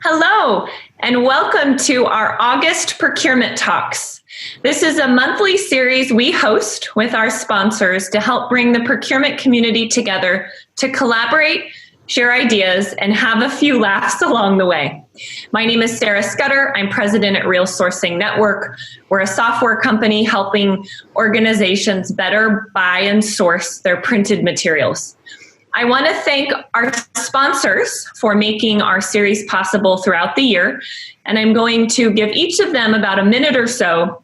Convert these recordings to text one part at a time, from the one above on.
Hello, and welcome to our August Procurement Talks. This is a monthly series we host with our sponsors to help bring the procurement community together to collaborate, share ideas, and have a few laughs along the way. My name is Sarah Scudder. I'm president at Real Sourcing Network. We're a software company helping organizations better buy and source their printed materials. I want to thank our sponsors for making our series possible throughout the year, and I'm going to give each of them about a minute or so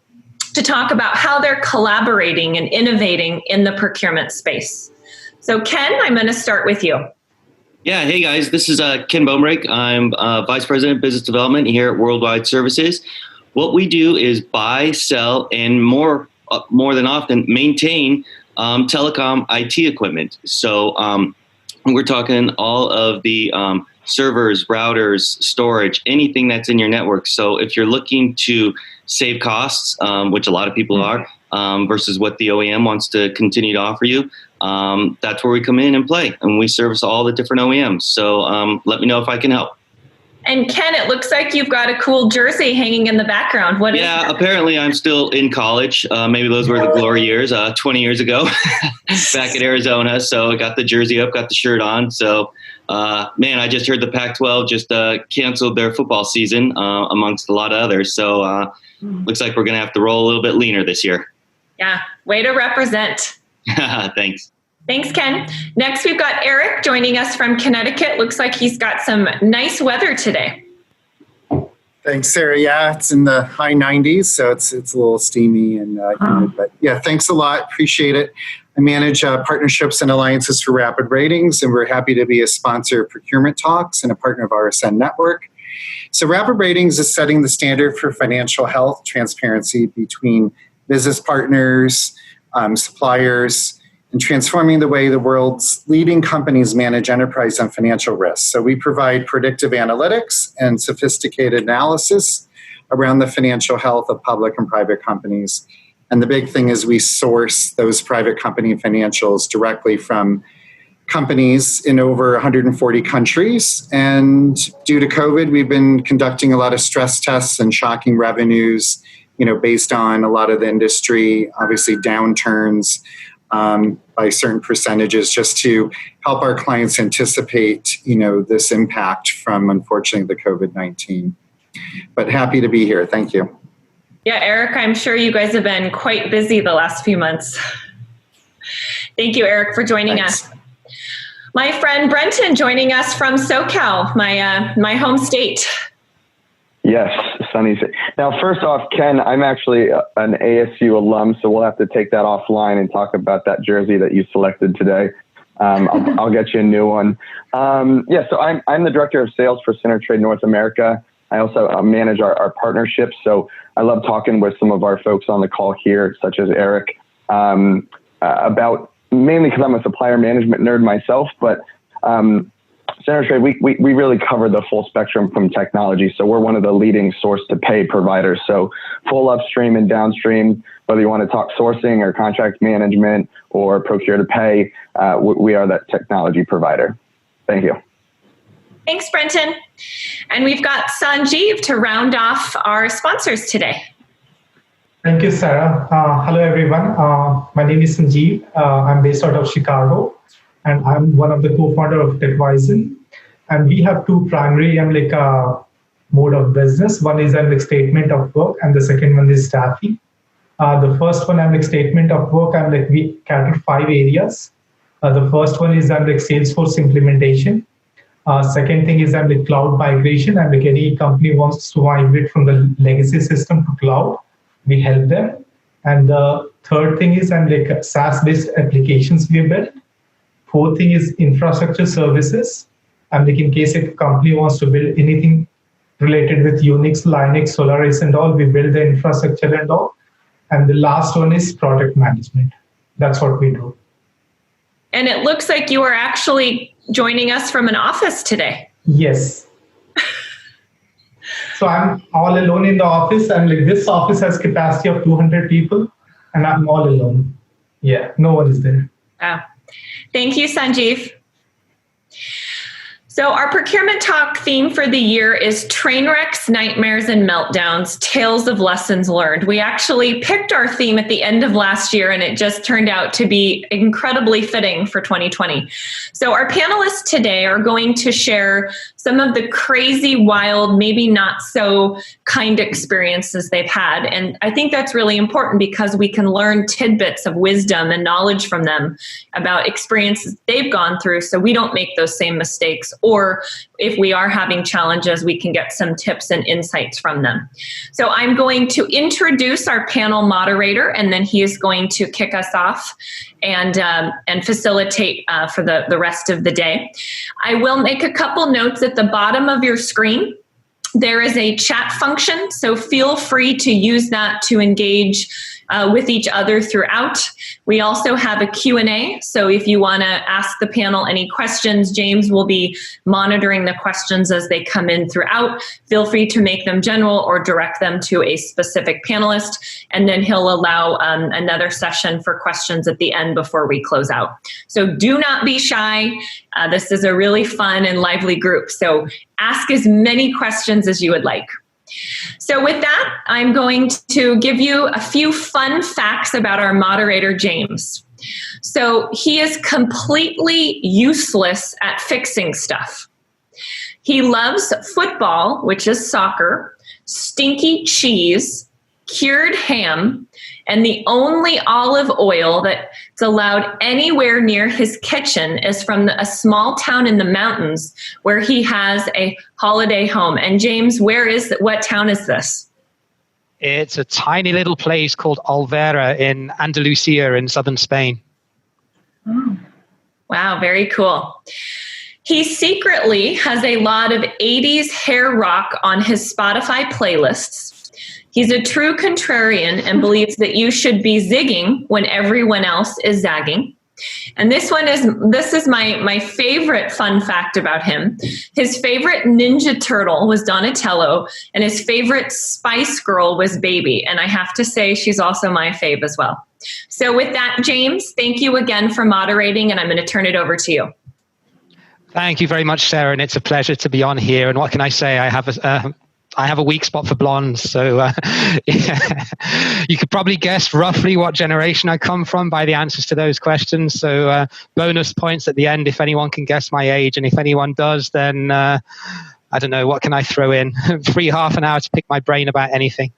to talk about how they're collaborating and innovating in the procurement space. So Ken, I'm going to start with you. Yeah, hey guys, this is Ken Boemrijk. I'm Vice President of Business Development here at Worldwide Services. What we do is buy, sell, and more than often maintain telecom IT equipment. So we're talking all of the servers, routers, storage, anything that's in your network. So if you're looking to save costs, which a lot of people are, versus what the OEM wants to continue to offer you, that's where we come in and play. And we service all the different OEMs. So let me know if I can help. And Ken, it looks like you've got a cool jersey hanging in the background. What is that? Apparently I'm still in college. Maybe those were the glory years, 20 years ago, back in Arizona. So I got the jersey up, got the shirt on. So, I just heard the Pac-12 just canceled their football season amongst a lot of others. So looks like we're going to have to roll a little bit leaner this year. Yeah, way to represent. Thanks. Thanks, Ken. Next, we've got Eric joining us from Connecticut. Looks like he's got some nice weather today. Thanks, Sarah. Yeah, it's in the high 90s, so it's a little steamy and humid. But yeah, thanks a lot. Appreciate it. I manage partnerships and alliances for Rapid Ratings, and we're happy to be a sponsor of Procurement Talks and a partner of RSN Network. So Rapid Ratings is setting the standard for financial health transparency between business partners, suppliers, and transforming the way the world's leading companies manage enterprise and financial risks. So we provide predictive analytics and sophisticated analysis around the financial health of public and private companies. And the big thing is we source those private company financials directly from companies in over 140 countries. And due to COVID, we've been conducting a lot of stress tests and shocking revenues, based on a lot of the industry, obviously downturns, by certain percentages, just to help our clients anticipate, this impact from, unfortunately, the COVID-19. But happy to be here. Thank you. Yeah, Eric, I'm sure you guys have been quite busy the last few months. Thank you, Eric, for joining us. My friend Brenton joining us from SoCal, my home state. Yes, sunny. Now, first off, Ken, I'm actually an ASU alum, so we'll have to take that offline and talk about that jersey that you selected today. I'll get you a new one. So I'm the director of sales for CenterTrade North America. I also manage our partnerships, so I love talking with some of our folks on the call here, such as Eric, about mainly because I'm a supplier management nerd myself, but CenterTrade, we really cover the full spectrum from technology. So we're one of the leading source-to-pay providers. So full upstream and downstream, whether you want to talk sourcing or contract management or procure-to-pay, we are that technology provider. Thank you. Thanks, Brenton. And we've got Sanjeev to round off our sponsors today. Thank you, Sarah. Hello, everyone. My name is Sanjeev. I'm based out of Chicago, and I'm one of the co-founder of TechVison. And we have two primary mode of business. One is statement of work, and the second one is staffing. The first one, statement of work, we cater 5 areas. The first one is Salesforce implementation. Second thing is cloud migration, and any company wants to migrate from the legacy system to cloud, we help them. And the third thing is SaaS-based applications we build. Fourth thing is infrastructure services. And in case a company wants to build anything related with Unix, Linux, Solaris and all, we build the infrastructure and all. And the last one is product management. That's what we do. And it looks like you are actually joining us from an office today. Yes. So I'm all alone in the office, and this office has capacity of 200 people, and I'm all alone. Yeah, no one is there. Wow. Thank you, Sanjeev. So our procurement talk theme for the year is train wrecks, nightmares, and meltdowns, tales of lessons learned. We actually picked our theme at the end of last year, and it just turned out to be incredibly fitting for 2020. So our panelists today are going to share some of the crazy, wild, maybe not so kind experiences they've had. And I think that's really important because we can learn tidbits of wisdom and knowledge from them about experiences they've gone through so we don't make those same mistakes. Or if we are having challenges, we can get some tips and insights from them. So I'm going to introduce our panel moderator, and then he is going to kick us off and facilitate for the rest of the day. I will make a couple notes at the bottom of your screen. There is a chat function, so feel free to use that to engage with each other throughout. We also have a Q&A, so if you want to ask the panel any questions, James will be monitoring the questions as they come in throughout. Feel free to make them general or direct them to a specific panelist, and then he'll allow another session for questions at the end before we close out. So do not be shy. This is a really fun and lively group, so ask as many questions as you would like. So with that, I'm going to give you a few fun facts about our moderator, James. So he is completely useless at fixing stuff. He loves football, which is soccer, stinky cheese, cured ham, and the only olive oil that's allowed anywhere near his kitchen is from a small town in the mountains where he has a holiday home. And James, what town is this? It's a tiny little place called Alvera in Andalusia in southern Spain. Oh. Wow, very cool. He secretly has a lot of 80s hair rock on his Spotify playlists. He's a true contrarian and believes that you should be zigging when everyone else is zagging. And this is my favorite fun fact about him. His favorite Ninja Turtle was Donatello, and his favorite Spice Girl was Baby. And I have to say, she's also my fave as well. So with that, James, thank you again for moderating, and I'm going to turn it over to you. Thank you very much, Sarah, and it's a pleasure to be on here. And what can I say? I have a weak spot for blondes, so yeah. You could probably guess roughly what generation I come from by the answers to those questions. So bonus points at the end if anyone can guess my age, and if anyone does, then I don't know, what can I throw in? Free half an hour to pick my brain about anything.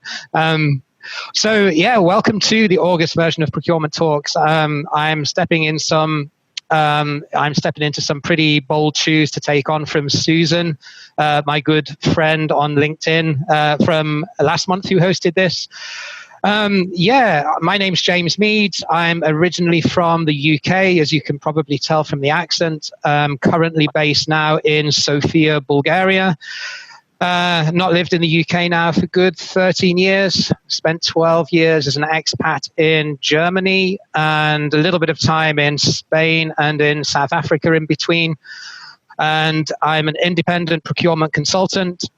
So yeah, welcome to the August version of Procurement Talks. I'm stepping into some pretty bold shoes to take on from Susan, my good friend on LinkedIn from last month who hosted this. My name's James Mead. I'm originally from the UK, as you can probably tell from the accent. Currently based now in Sofia, Bulgaria. Not lived in the UK now for good 13 years. Spent 12 years as an expat in Germany and a little bit of time in Spain and in South Africa in between. And I'm an independent procurement consultant.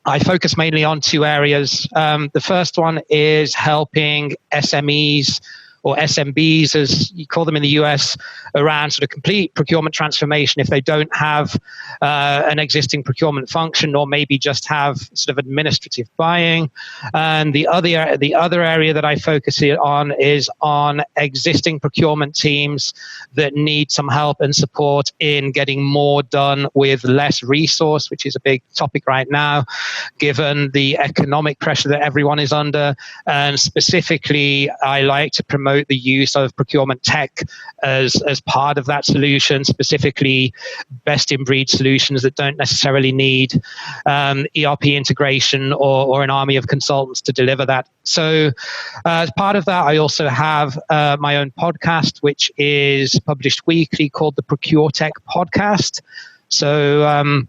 I focus mainly on two areas. The first one is helping SMEs or SMBs, as you call them in the US, around sort of complete procurement transformation if they don't have an existing procurement function or maybe just have sort of administrative buying. And the other area that I focus on is on existing procurement teams that need some help and support in getting more done with less resource, which is a big topic right now, given the economic pressure that everyone is under. And specifically, I like to promote the use of procurement tech as part of that solution, specifically best in breed solutions that don't necessarily need ERP integration or an army of consultants to deliver that. So as part of that, I also have my own podcast, which is published weekly, called the Procure Tech Podcast. So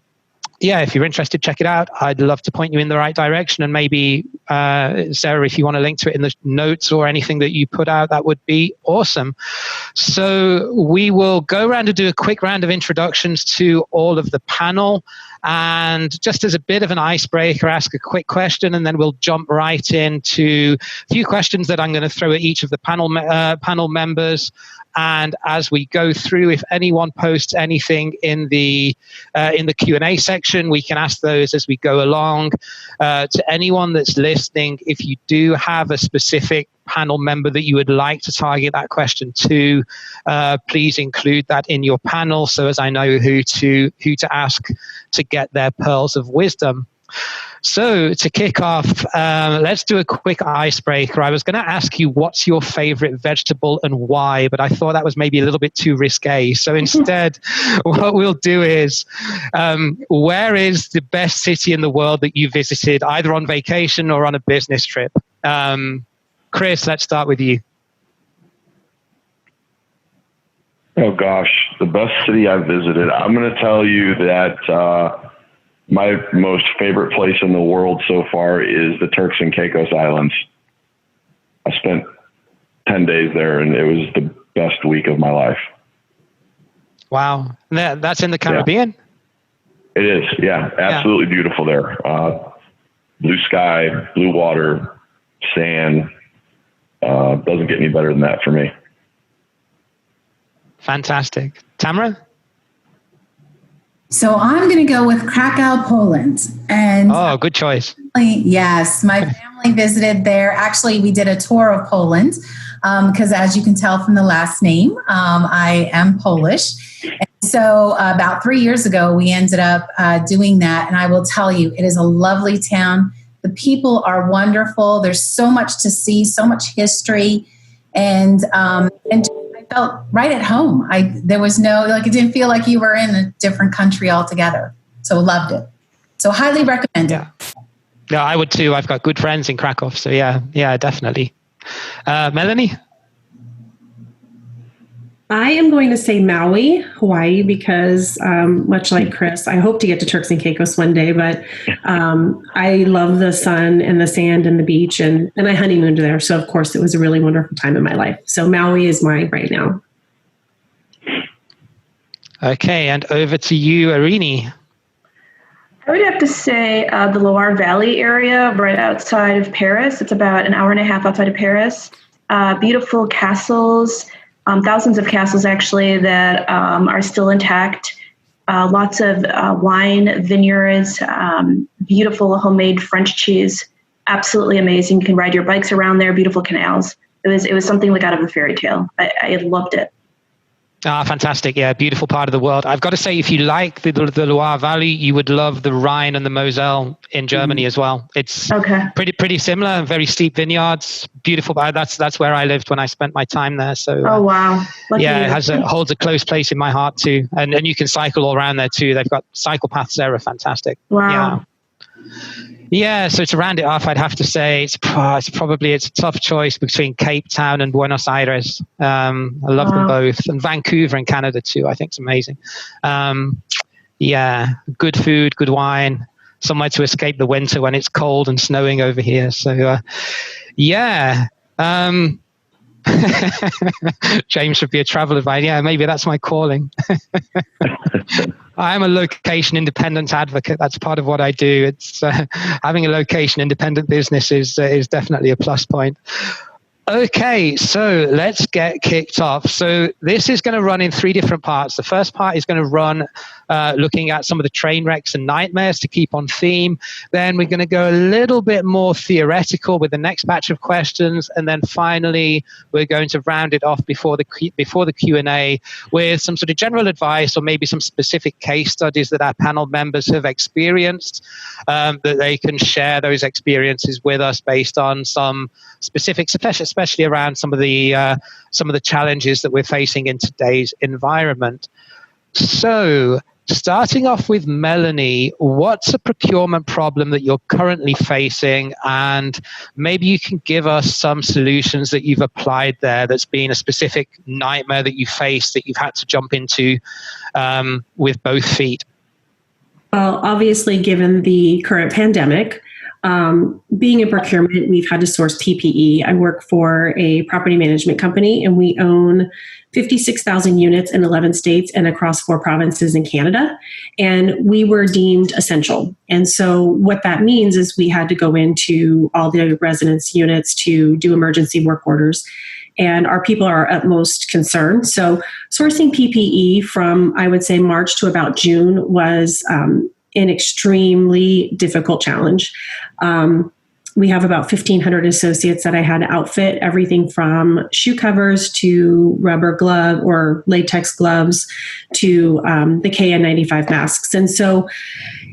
if you're interested, check it out. I'd love to point you in the right direction. And maybe, Sarah, if you want to link to it in the notes or anything that you put out, that would be awesome. So we will go around and do a quick round of introductions to all of the panel. And just as a bit of an icebreaker, ask a quick question, and then we'll jump right into a few questions that I'm going to throw at each of the panel members. And as we go through, if anyone posts anything in the Q&A section, we can ask those as we go along. To anyone that's listening, if you do have a specific panel member that you would like to target that question to, please include that in your panel so as I know who to ask to get their pearls of wisdom. So to kick off, let's do a quick icebreaker. I was going to ask you what's your favorite vegetable and why, but I thought that was maybe a little bit too risque. So instead, what we'll do is, where is the best city in the world that you visited, either on vacation or on a business trip? Chris, let's start with you. Oh gosh, the best city I've visited. I'm going to tell you that my most favorite place in the world so far is the Turks and Caicos Islands. I spent 10 days there, and it was the best week of my life. Wow. That's in the Caribbean? Yeah. It is, yeah. Absolutely beautiful there. Blue sky, blue water, sand. Doesn't get any better than that for me. Fantastic. Tamra? So I'm going to go with Krakow, Poland. And good choice. Yes, my family visited there. Actually, we did a tour of Poland because as you can tell from the last name, I am Polish. And so about 3 years ago, we ended up doing that. And I will tell you, it is a lovely town. The people are wonderful. There's so much to see, so much history. And I felt right at home. There was it didn't feel like you were in a different country altogether. So loved it. So highly recommend it. Yeah, I would too. I've got good friends in Krakow. So yeah, definitely. Melanie? I am going to say Maui, Hawaii, because much like Chris, I hope to get to Turks and Caicos one day, but I love the sun and the sand and the beach, and I honeymooned there. So, of course, it was a really wonderful time in my life. So Maui is mine right now. Okay, and over to you, Erini. I would have to say the Loire Valley area right outside of Paris. It's about an hour and a half outside of Paris. Beautiful castles. Thousands of castles, actually, that are still intact. Lots of wine vineyards, beautiful homemade French cheese. Absolutely amazing. You can ride your bikes around there. Beautiful canals. It was something like out of a fairy tale. I loved it. Fantastic. Yeah, beautiful part of the world. I've got to say, if you like the Loire Valley, you would love the Rhine and the Moselle in Germany as well. It's pretty similar, very steep vineyards, beautiful. That's where I lived when I spent my time there. So, wow. Lucky it holds a close place in my heart too. And you can cycle all around there too. They've got cycle paths there are fantastic. Wow. Yeah, so to round it off, I'd have to say it's a tough choice between Cape Town and Buenos Aires. I love them both, and Vancouver in Canada too. I think it's amazing. Good food, good wine, somewhere to escape the winter when it's cold and snowing over here. So, James should be a travel advisor. Yeah, maybe that's my calling. I'm a location independent advocate. That's part of what I do. It's having a location independent business is definitely a plus point. Okay, so let's get kicked off. So this is going to run in 3 different parts. The first part is going to run looking at some of the train wrecks and nightmares to keep on theme. Then we're going to go a little bit more theoretical with the next batch of questions. And then finally, we're going to round it off before the Q&A with some sort of general advice or maybe some specific case studies that our panel members have experienced, that they can share those experiences with us based on some specifics, especially around some of the challenges that we're facing in today's environment. So, starting off with Melanie, what's a procurement problem that you're currently facing? And maybe you can give us some solutions that you've applied there that's been a specific nightmare that you faced that you've had to jump into with both feet. Well, obviously, given the current pandemic, being in procurement, we've had to source PPE. I work for a property management company, and we own 56,000 units in 11 states and across 4 provinces in Canada. And we were deemed essential. And so what that means is we had to go into all the residence units to do emergency work orders. and our people are our utmost concern. So sourcing PPE from, I would say, March to about June was an extremely difficult challenge. We have about 1,500 associates that I had to outfit, everything from shoe covers to rubber glove or latex gloves to the KN95 masks. And so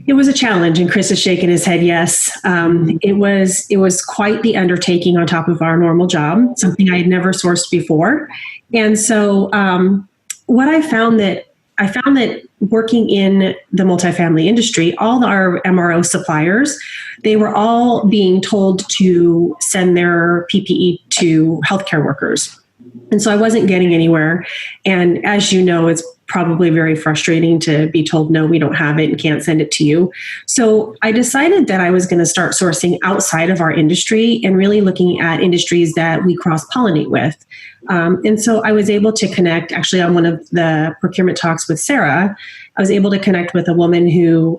it was a challenge, and Chris is shaking his head yes. It was quite the undertaking on top of our normal job, something I had never sourced before. And so what I found that working in the multifamily industry, all our MRO suppliers, they were all being told to send their PPE to healthcare workers. And so I wasn't getting anywhere. And as you know, it's probably very frustrating to be told, no, we don't have it and can't send it to you. So I decided that I was going to start sourcing outside of our industry and really looking at industries that we cross-pollinate with. And so I was able to connect, actually on one of the procurement talks with Sarah, I was able to connect with a woman who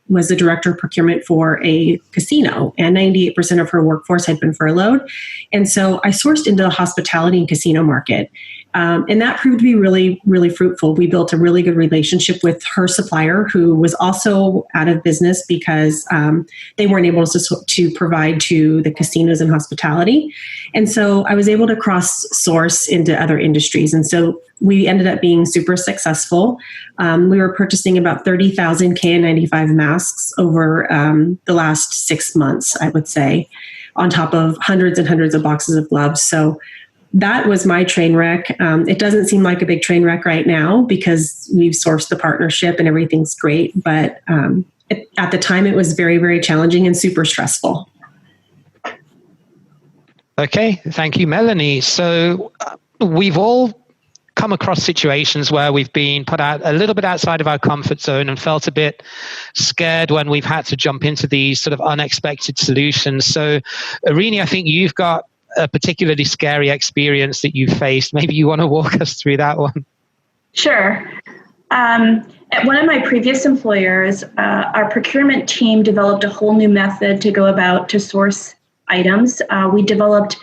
was the director of procurement for a casino, and 98% of her workforce had been furloughed. And so I sourced into the hospitality and casino market. And that proved to be really, really fruitful. We built a really good relationship with her supplier, who was also out of business because they weren't able to provide to the casinos and hospitality. And so I was able to cross-source into other industries. And so we ended up being super successful. We were purchasing about 30,000 KN95 masks over the last 6 months, I would say, on top of hundreds and hundreds of boxes of gloves. So that was my train wreck. It doesn't seem like a big train wreck right now because we've sourced the partnership and everything's great. But at the time, it was very, very challenging and super stressful. Okay, thank you, Melanie. So we've all come across situations where we've been put out a little bit outside of our comfort zone and felt a bit scared when we've had to jump into these sort of unexpected solutions. So, Erini, I think you've got a particularly scary experience that you faced. Maybe you want to walk us through that one. Sure. At one of my previous employers, our procurement team developed a whole new method to go about to source items. We developed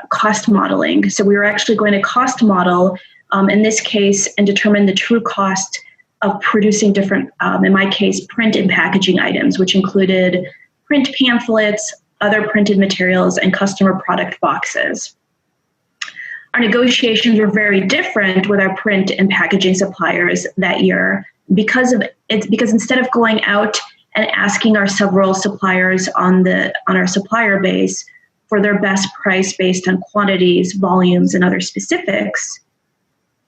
cost modeling. So we were actually going to cost model, in this case, and determine the true cost of producing different, in my case, print and packaging items, which included print pamphlets, other printed materials, and customer product boxes. Our negotiations were very different with our print and packaging suppliers that year because instead of going out and asking our several suppliers on our supplier base for their best price based on quantities, volumes, and other specifics,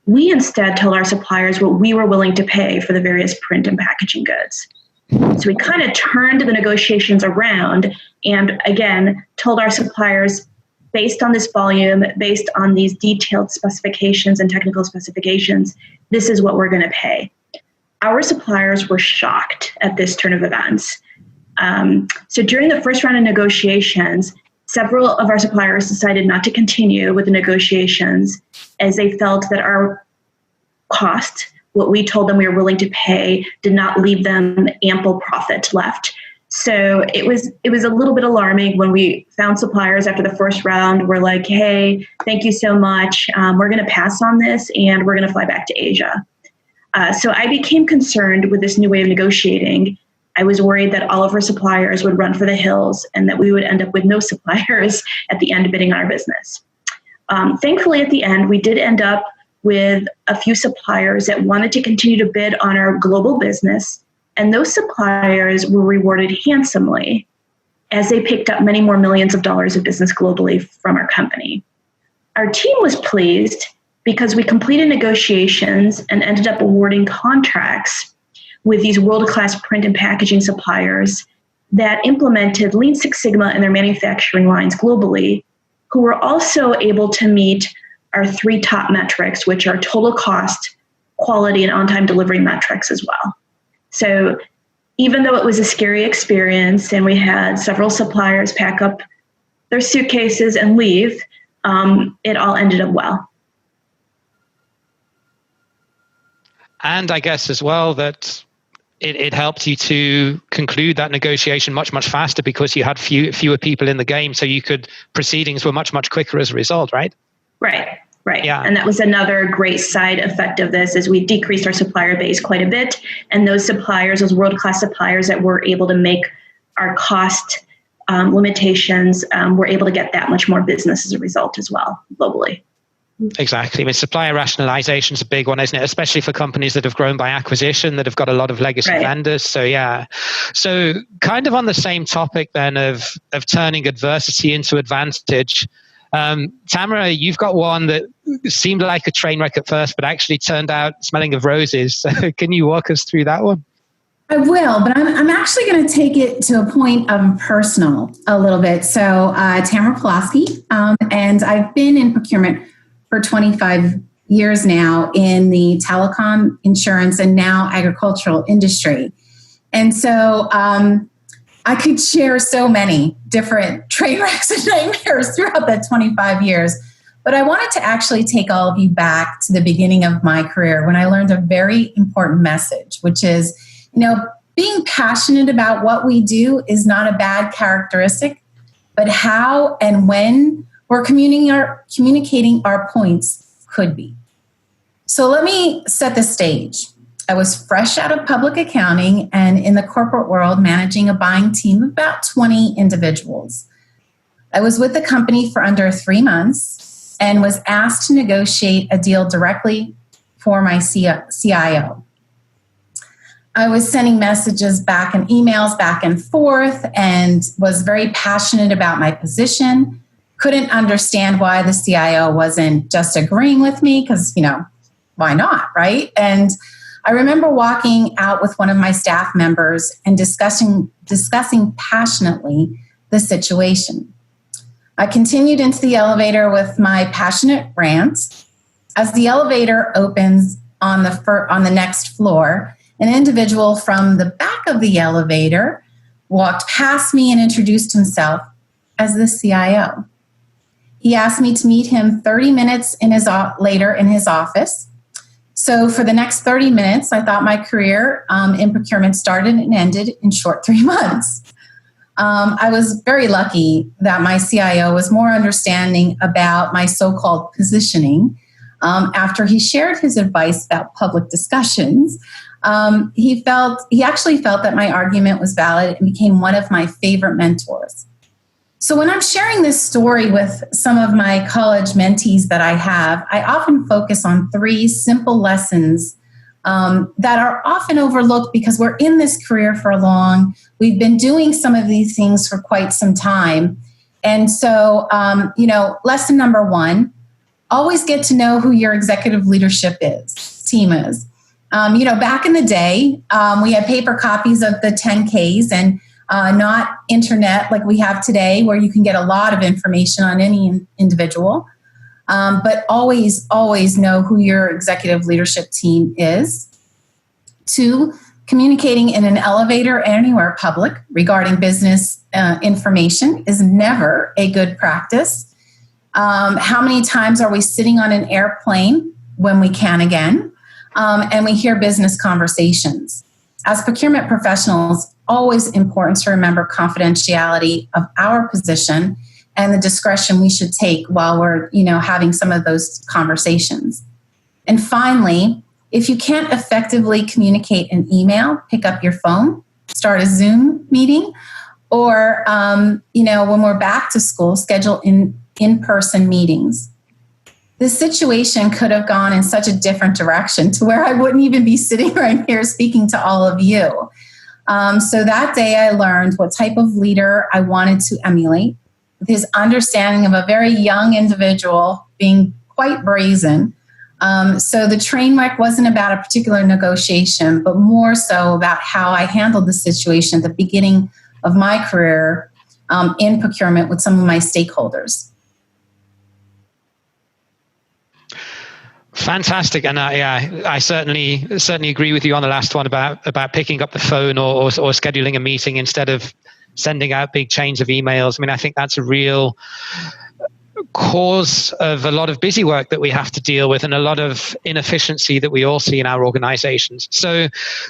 we instead told our suppliers what we were willing to pay for the various print and packaging goods. So we kind of turned the negotiations around and, again, told our suppliers, based on this volume, based on these detailed specifications and technical specifications, this is what we're going to pay. Our suppliers were shocked at this turn of events. So during the first round of negotiations, several of our suppliers decided not to continue with the negotiations as they felt that our cost, what we told them we were willing to pay, did not leave them ample profit left. So it was a little bit alarming when we found suppliers after the first round were like, hey, thank you so much. We're going to pass on this and we're going to fly back to Asia. So I became concerned with this new way of negotiating. I was worried that all of our suppliers would run for the hills and that we would end up with no suppliers at the end bidding on our business. Thankfully, at the end, we did end up with a few suppliers that wanted to continue to bid on our global business, and those suppliers were rewarded handsomely as they picked up many more millions of dollars of business globally from our company. Our team was pleased because we completed negotiations and ended up awarding contracts with these world-class print and packaging suppliers that implemented Lean Six Sigma in their manufacturing lines globally, who were also able to meet our three top metrics, which are total cost, quality, and on-time delivery metrics as well. So even though it was a scary experience and we had several suppliers pack up their suitcases and leave, it all ended up well. And I guess as well that it helped you to conclude that negotiation much, much faster because you had fewer people in the game, so proceedings were much, much quicker as a result, right? Right. Yeah. And that was another great side effect of this is we decreased our supplier base quite a bit. And those suppliers, those world-class suppliers that were able to make our cost limitations, were able to get that much more business as a result as well, globally. Exactly. I mean, supplier rationalization is a big one, isn't it? Especially for companies that have grown by acquisition, that have got a lot of legacy vendors. So, yeah. So kind of on the same topic then of turning adversity into advantage, Tamra, you've got one that seemed like a train wreck at first, but actually turned out smelling of roses. So can you walk us through that one? I will, but I'm actually going to take it to a point of personal a little bit. So Tamra Pawloski, and I've been in procurement for 25 years now in the telecom, insurance, and now agricultural industry. And so I could share so many different train wrecks and nightmares throughout that 25 years. But I wanted to actually take all of you back to the beginning of my career when I learned a very important message, which is, being passionate about what we do is not a bad characteristic, but how and when we're communicating our points could be. So let me set the stage. I was fresh out of public accounting and in the corporate world managing a buying team of about 20 individuals. I was with the company for under 3 months and was asked to negotiate a deal directly for my CIO. I was sending messages back and emails back and forth and was very passionate about my position. Couldn't understand why the CIO wasn't just agreeing with me because, why not, right? And I remember walking out with one of my staff members and discussing passionately the situation. I continued into the elevator with my passionate rant. As the elevator opens on the next floor, an individual from the back of the elevator walked past me and introduced himself as the CIO. He asked me to meet him 30 minutes later in his office. So for the next 30 minutes, I thought my career in procurement started and ended in short 3 months. I was very lucky that my CIO was more understanding about my so-called positioning. After he shared his advice about public discussions, he actually felt that my argument was valid and became one of my favorite mentors. So when I'm sharing this story with some of my college mentees that I have, I often focus on 3 simple lessons that are often overlooked because we're in this career for long. We've been doing some of these things for quite some time. And so, lesson number 1, always get to know who your executive leadership team is. Back in the day, we had paper copies of the 10Ks and not internet like we have today, where you can get a lot of information on any individual. But always know who your executive leadership team is. 2, communicating in an elevator or anywhere public regarding business information is never a good practice. How many times are we sitting on an airplane when we can again? And we hear business conversations. As procurement professionals, always important to remember confidentiality of our position and the discretion we should take while we're, having some of those conversations. And finally, if you can't effectively communicate an email, pick up your phone, start a Zoom meeting, or, when we're back to school, schedule in-person meetings. This situation could have gone in such a different direction to where I wouldn't even be sitting right here speaking to all of you. So that day I learned what type of leader I wanted to emulate, with his understanding of a very young individual being quite brazen. So the train wreck wasn't about a particular negotiation, but more so about how I handled the situation at the beginning of my career in procurement with some of my stakeholders. Fantastic, and I certainly agree with you on the last one about picking up the phone or scheduling a meeting instead of sending out big chains of emails. I mean, I think that's a real cause of a lot of busy work that we have to deal with and a lot of inefficiency that we all see in our organizations. So,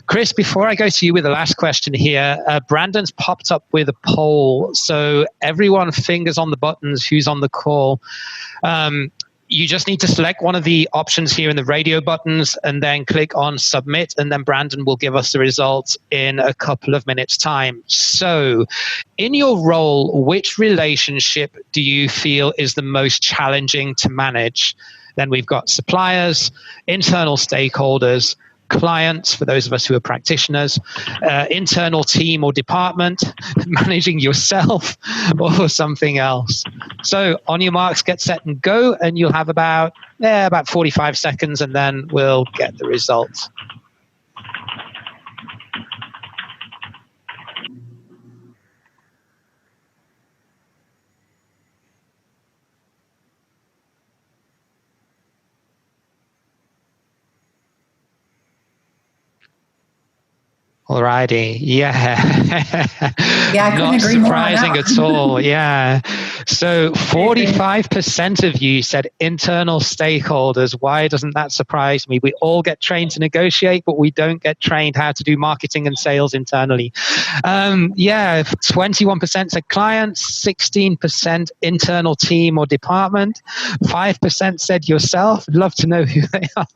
Chris, before I go to you with the last question here, Brandon's popped up with a poll. So everyone fingers on the buttons who's on the call. you just need to select one of the options here in the radio buttons and then click on submit, and then Brandon will give us the results in a couple of minutes time. So in your role, which relationship do you feel is the most challenging to manage? Then we've got suppliers, internal stakeholders, clients, for those of us who are practitioners, internal team or department, managing yourself, or something else. So on your marks, get set and go, and you'll have about 45 seconds, and then we'll get the results. Alrighty, yeah. Yeah, I couldn't agree more on that. Not surprising at all, yeah. So 45% of you said internal stakeholders. Why doesn't that surprise me? We all get trained to negotiate, but we don't get trained how to do marketing and sales internally. 21% said clients, 16% internal team or department, 5% said yourself. I'd love to know who they are.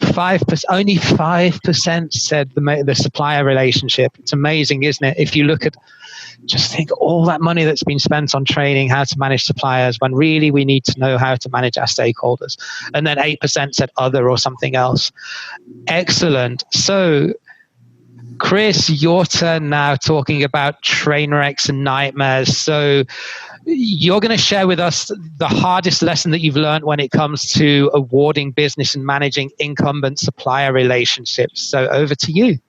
5%, only 5% said the supplier relationship. It's amazing, isn't it? If you look at, just think all that money that's been spent on training how to manage suppliers, when really we need to know how to manage our stakeholders. And then 8% said other or something else. Excellent. So Chris, your turn now, talking about train wrecks and nightmares. So you're going to share with us the hardest lesson that you've learned when it comes to awarding business and managing incumbent supplier relationships. So over to you.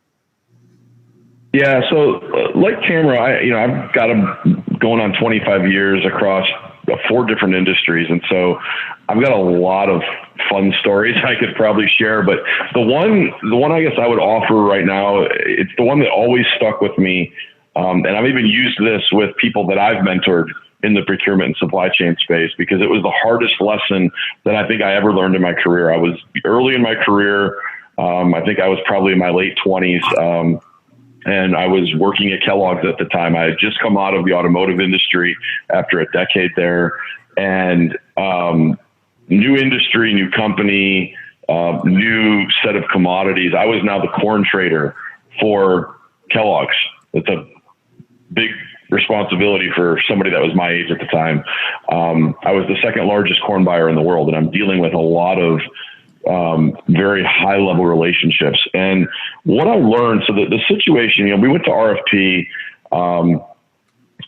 Yeah, so like Tamra, I've got going on 25 years across 4 different industries, and so I've got a lot of fun stories I could probably share. But the one I guess I would offer right now, it's the one that always stuck with me, and I've even used this with people that I've mentored in the procurement and supply chain space, because it was the hardest lesson that I think I ever learned in my career. I was early in my career. I think I was probably in my late 20s. And I was working at Kellogg's at the time. I had just come out of the automotive industry after a decade there, and new industry, new company, new set of commodities. I was now the corn trader for Kellogg's. It's a big responsibility for somebody that was my age at the time. I was the second largest corn buyer in the world, and I'm dealing with a lot of very high level relationships. And what I learned, so the situation, we went to RFP,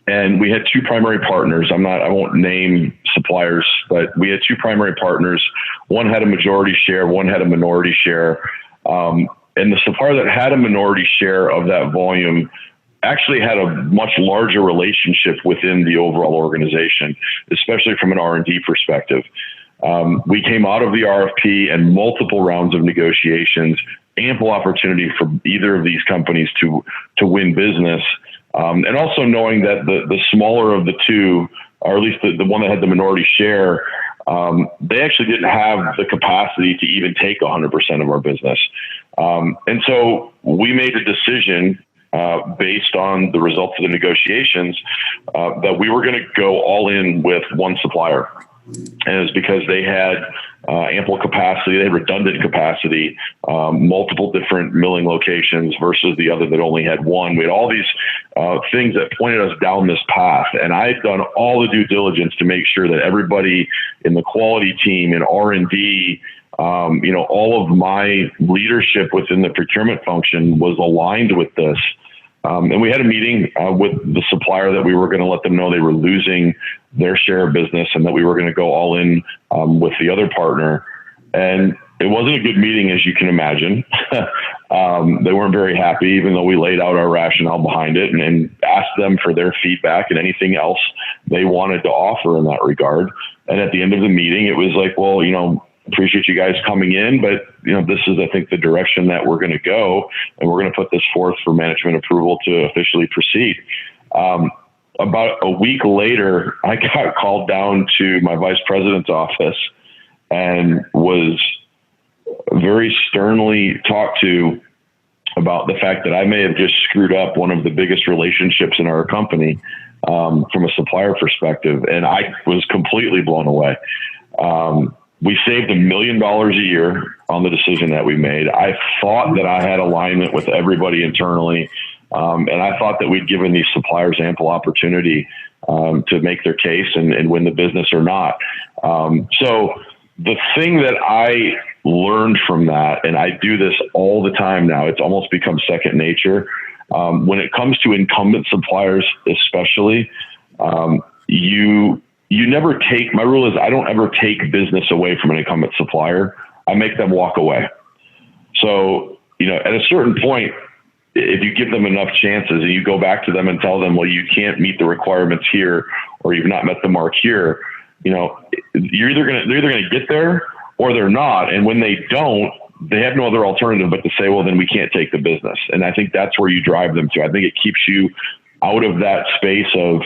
and we had 2 primary partners. I won't name suppliers, but we had 2 primary partners. One had a majority share, one had a minority share. And the supplier that had a minority share of that volume actually had a much larger relationship within the overall organization, especially from an R&D perspective. We came out of the RFP and multiple rounds of negotiations, ample opportunity for either of these companies to win business. And also knowing that the smaller of the 2, or at least the one that had the minority share, they actually didn't have the capacity to even take 100% of our business. And so we made a decision based on the results of the negotiations that we were going to go all in with one supplier. And it was because they had ample capacity, they had redundant capacity, multiple different milling locations versus the other that only had one. We had all these things that pointed us down this path. And I had done all the due diligence to make sure that everybody in the quality team, in R&D, all of my leadership within the procurement function was aligned with this. And we had a meeting with the supplier that we were going to let them know they were losing their share of business and that we were going to go all in with the other partner. And it wasn't a good meeting, as you can imagine. They weren't very happy, even though we laid out our rationale behind it and asked them for their feedback and anything else they wanted to offer in that regard. And at the end of the meeting, it was like, well, appreciate you guys coming in, but this is, I think, the direction that we're going to go, and we're going to put this forth for management approval to officially proceed. About a week later, I got called down to my vice president's office and was very sternly talked to about the fact that I may have just screwed up one of the biggest relationships in our company from a supplier perspective. And I was completely blown away. We saved $1 million a year on the decision that we made. I thought that I had alignment with everybody internally. And I thought that we'd given these suppliers ample opportunity to make their case and win the business or not. So the thing that I learned from that, and I do this all the time now, it's almost become second nature. When it comes to incumbent suppliers, especially, you never take, my rule is I don't ever take business away from an incumbent supplier. I make them walk away. So, at a certain point, if you give them enough chances and you go back to them and tell them, well, you can't meet the requirements here, or you've not met the mark here, you're either going to get there or they're not. And when they don't, they have no other alternative but to say, well, then we can't take the business. And I think that's where you drive them to. I think it keeps you out of that space of,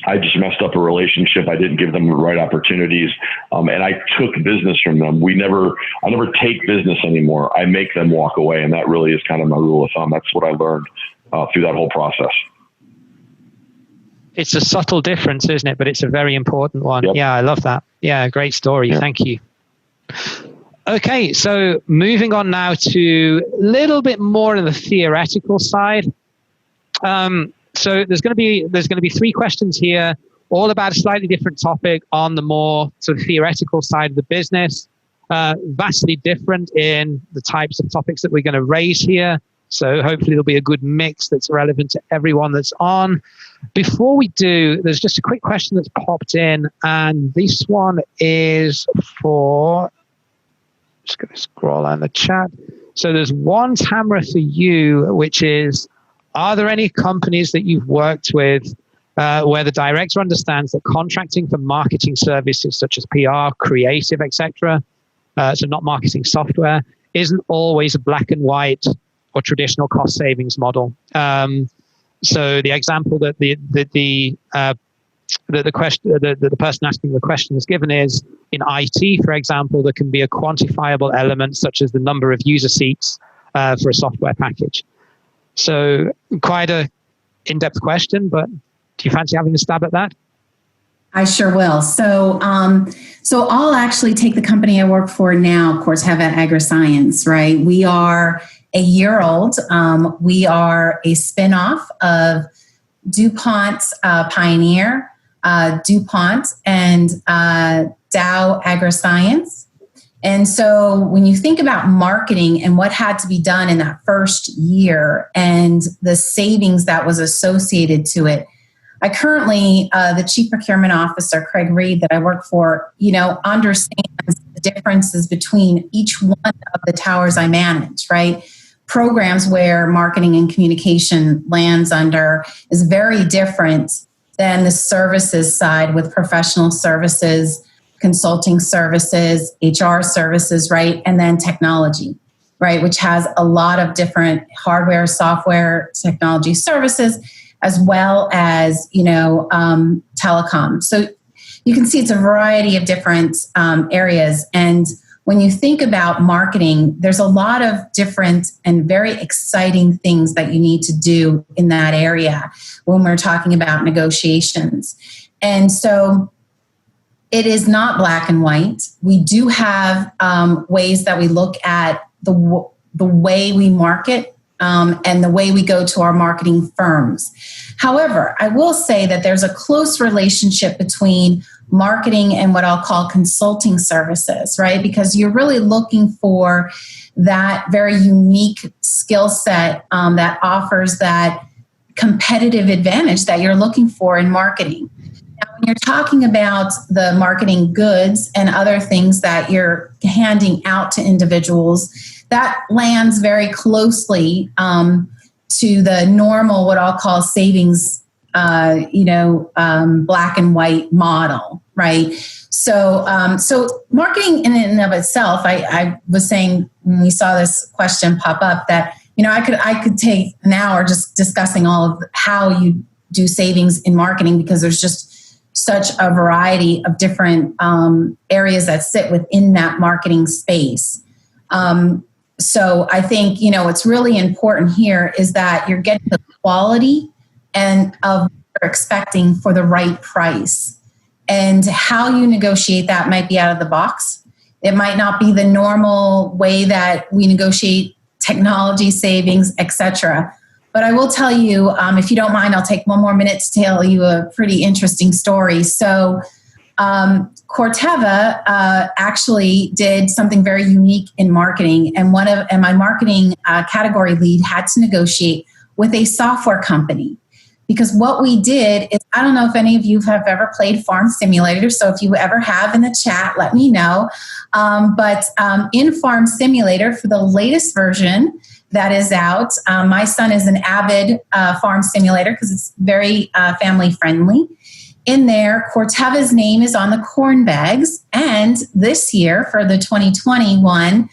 I just messed up a relationship. I didn't give them the right opportunities. And I took business from them. I never take business anymore. I make them walk away. And that really is kind of my rule of thumb. That's what I learned through that whole process. It's a subtle difference, isn't it? But it's a very important one. Yep. Yeah, I love that. Yeah, great story. Yeah. Thank you. Okay, so moving on now to a little bit more on the theoretical side. So there's going to be 3 questions here, all about a slightly different topic on the more sort of theoretical side of the business. Vastly different in the types of topics that we're going to raise here. So hopefully there'll be a good mix that's relevant to everyone that's on. Before we do, there's just a quick question that's popped in, and this one is for, just going to scroll on the chat. So there's one, Tamra, for you, which is, are there any companies that you've worked with where the director understands that contracting for marketing services such as PR, creative, etc., so not marketing software, isn't always a black and white or traditional cost savings model? So the example that the person asking the question is given is, in IT, for example, there can be a quantifiable element such as the number of user seats for a software package. So quite a in-depth question, but do you fancy having a stab at that? I sure will. So I'll actually take the company I work for now, of course, Hevet AgriScience, right? We are a year old. We are a spinoff of DuPont's Pioneer, DuPont, and Dow AgriScience. And so when you think about marketing and what had to be done in that first year and the savings that was associated to it, I currently, the Chief Procurement Officer, Craig Reed, that I work for, understands the differences between each one of the towers I manage, right? Programs where marketing and communication lands under is very different than the services side with professional services, consulting services, HR services, right? And then technology, right? Which has a lot of different hardware, software, technology services, as well as, telecom. So you can see it's a variety of different areas. And when you think about marketing, there's a lot of different and very exciting things that you need to do in that area when we're talking about negotiations. And so it is not black and white. We do have ways that we look at the way we market and the way we go to our marketing firms. However, I will say that there's a close relationship between marketing and what I'll call consulting services, right? Because you're really looking for that very unique skill set that offers that competitive advantage that you're looking for in marketing. Now, when you're talking about the marketing goods and other things that you're handing out to individuals, that lands very closely to the normal, what I'll call savings, black and white model, right? So marketing in and of itself, I was saying when we saw this question pop up that, I could take an hour just discussing all of how you do savings in marketing, because there's just such a variety of different areas that sit within that marketing space. So I think, what's really important here is that you're getting the quality and of what you're expecting for the right price. And how you negotiate that might be out of the box. It might not be the normal way that we negotiate technology savings, etc. But I will tell you, if you don't mind, I'll take one more minute to tell you a pretty interesting story. So Corteva actually did something very unique in marketing, and my marketing category lead had to negotiate with a software company. Because what we did is, I don't know if any of you have ever played Farm Simulator, so if you ever have in the chat, let me know. But in Farm Simulator, for the latest version that is out, my son is an avid Farm Simulator because it's very family friendly. In there, Corteva's name is on the corn bags. And this year, for the 2021,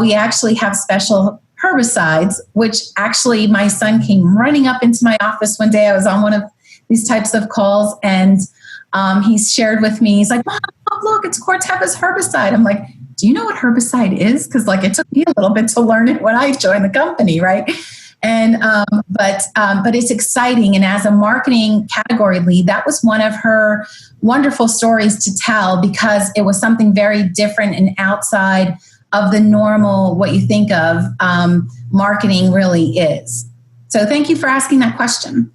we actually have special herbicides, which actually my son came running up into my office one day. I was on one of these types of calls, and he shared with me, he's like, Mom, look, it's Corteva's herbicide. I'm like, do you know what herbicide is? Because it took me a little bit to learn it when I joined the company, right? And but it's exciting. And as a marketing category lead, that was one of her wonderful stories to tell, because it was something very different and outside of the normal, what you think of marketing really is. So thank you for asking that question.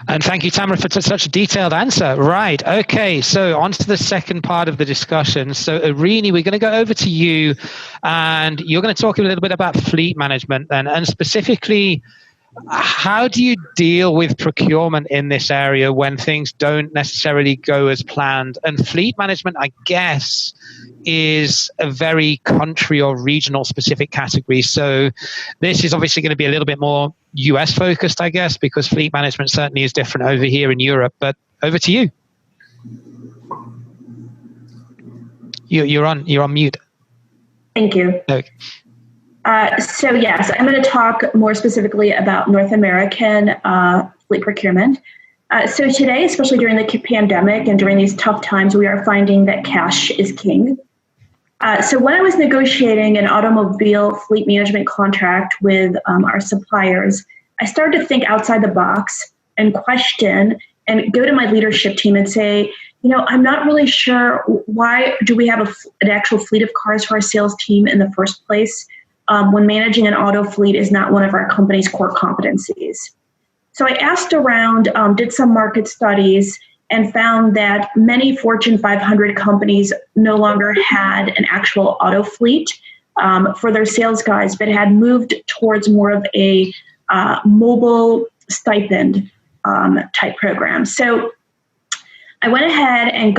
And thank you, Tamra, for such a detailed answer. Right. Okay. So on to the second part of the discussion. So Erini, we're going to go over to you, and you're going to talk a little bit about fleet management then, and specifically, how do you deal with procurement in this area when things don't necessarily go as planned? And fleet management, I guess, is a very country or regional specific category. So this is obviously going to be a little bit more US focused, I guess, because fleet management certainly is different over here in Europe. But over to you. You're on mute. Thank you. Okay. So yes, I'm going to talk more specifically about North American fleet procurement. So today, especially during the pandemic and during these tough times, we are finding that cash is king. So when I was negotiating an automobile fleet management contract with our suppliers, I started to think outside the box and question and go to my leadership team and say, I'm not really sure, why do we have an actual fleet of cars for our sales team in the first place when managing an auto fleet is not one of our company's core competencies. So I asked around, did some market studies, and found that many Fortune 500 companies no longer had an actual auto fleet for their sales guys, but had moved towards more of a mobile stipend type program. So I went ahead and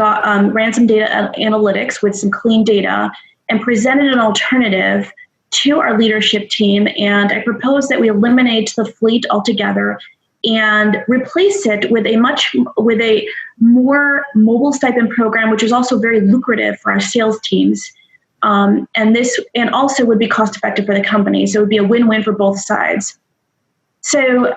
ran some data analytics with some clean data and presented an alternative to our leadership team. And I proposed that we eliminate the fleet altogether and replace it with a more mobile stipend program, which is also very lucrative for our sales teams. And also would be cost effective for the company. So it would be a win-win for both sides. So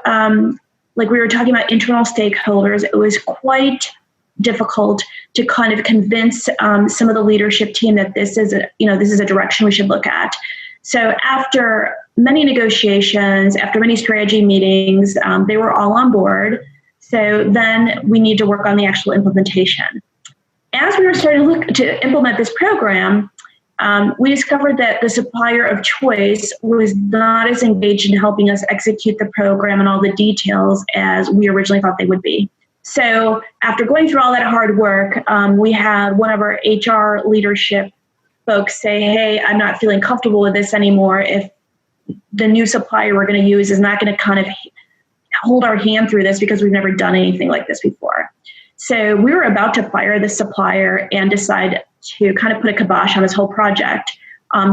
like we were talking about internal stakeholders, it was quite difficult to kind of convince some of the leadership team that this is a direction we should look at. So after many negotiations, after many strategy meetings, they were all on board. So then we need to work on the actual implementation. As we were starting to implement this program, we discovered that the supplier of choice was not as engaged in helping us execute the program and all the details as we originally thought they would be. So after going through all that hard work, we had one of our HR leadership folks say, hey, I'm not feeling comfortable with this anymore if the new supplier we're going to use is not going to kind of hold our hand through this because we've never done anything like this before. So we were about to fire the supplier and decide to kind of put a kibosh on this whole project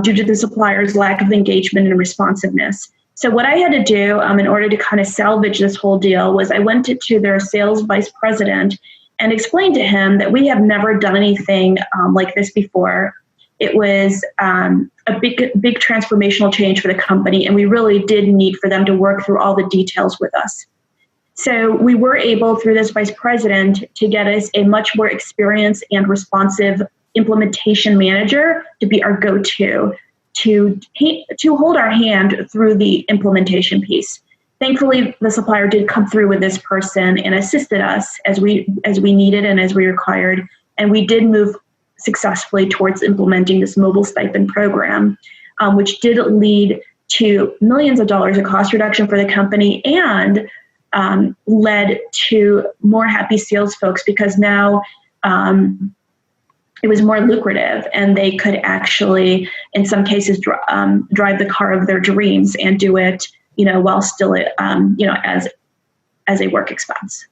due to the supplier's lack of engagement and responsiveness. So what I had to do in order to kind of salvage this whole deal was I went to their sales vice president and explained to him that we have never done anything like this before. It was a big transformational change for the company, and we really did need for them to work through all the details with us. So we were able, through this vice president, to get us a much more experienced and responsive implementation manager to be our go-to to hold our hand through the implementation piece. Thankfully, the supplier did come through with this person and assisted us as we needed and as we required, and we did move successfully towards implementing this mobile stipend program, which did lead to millions of dollars of cost reduction for the company and led to more happy sales folks, because now it was more lucrative and they could actually, in some cases, drive the car of their dreams and do it, while still, as a work expense.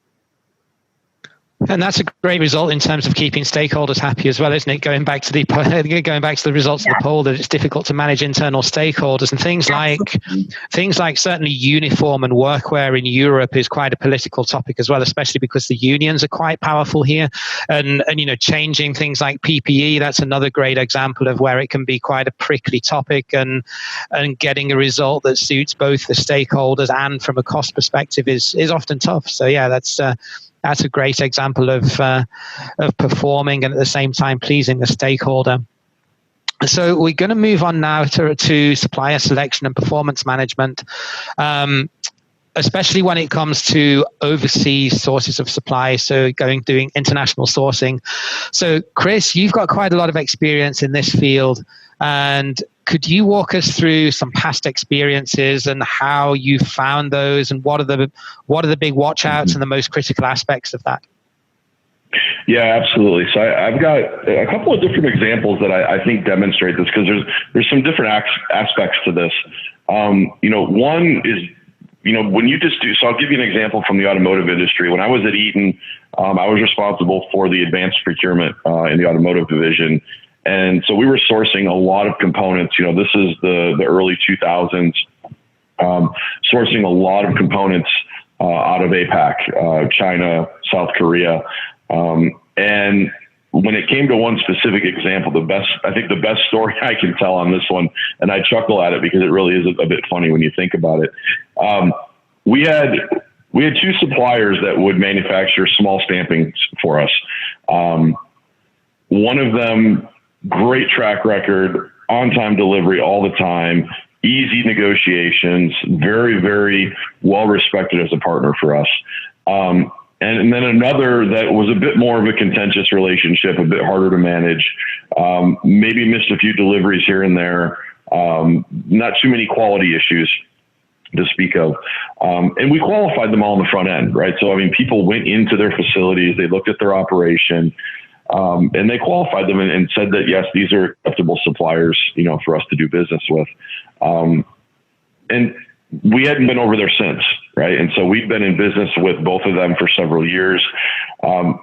And that's a great result in terms of keeping stakeholders happy as well, isn't it? Going back to the results of the poll, that it's difficult to manage internal stakeholders, and things like certainly uniform and workwear in Europe is quite a political topic as well, especially because the unions are quite powerful here. And changing things like PPE, that's another great example of where it can be quite a prickly topic, and getting a result that suits both the stakeholders and from a cost perspective is often tough. So yeah, that's a great example of performing and at the same time pleasing the stakeholder. So we're going to move on now to supplier selection and performance management, especially when it comes to overseas sources of supply, so doing international sourcing. So Chris, you've got quite a lot of experience in this field, and could you walk us through some past experiences and how you found those, and what are the big watch outs and the most critical aspects of that? Yeah, absolutely. So I've got a couple of different examples that I think demonstrate this, because there's some different aspects to this. One is, when you just do, so I'll give you an example from the automotive industry. When I was at Eaton, I was responsible for the advanced procurement in the automotive division. And so we were sourcing a lot of components. This is the early 2000s, sourcing a lot of components out of APAC, China, South Korea. And when it came to one specific example, the best story I can tell on this one, and I chuckle at it because it really is a bit funny when you think about it. We had two suppliers that would manufacture small stampings for us. One of them, great track record, on-time delivery all the time, easy negotiations, very, very well respected as a partner for us. And then another that was a bit more of a contentious relationship, a bit harder to manage, maybe missed a few deliveries here and there, not too many quality issues to speak of. And we qualified them all on the front end, right? So, people went into their facilities, they looked at their operation, and they qualified them and said that, yes, these are acceptable suppliers, for us to do business with. And we hadn't been over there since, right? And so we've been in business with both of them for several years.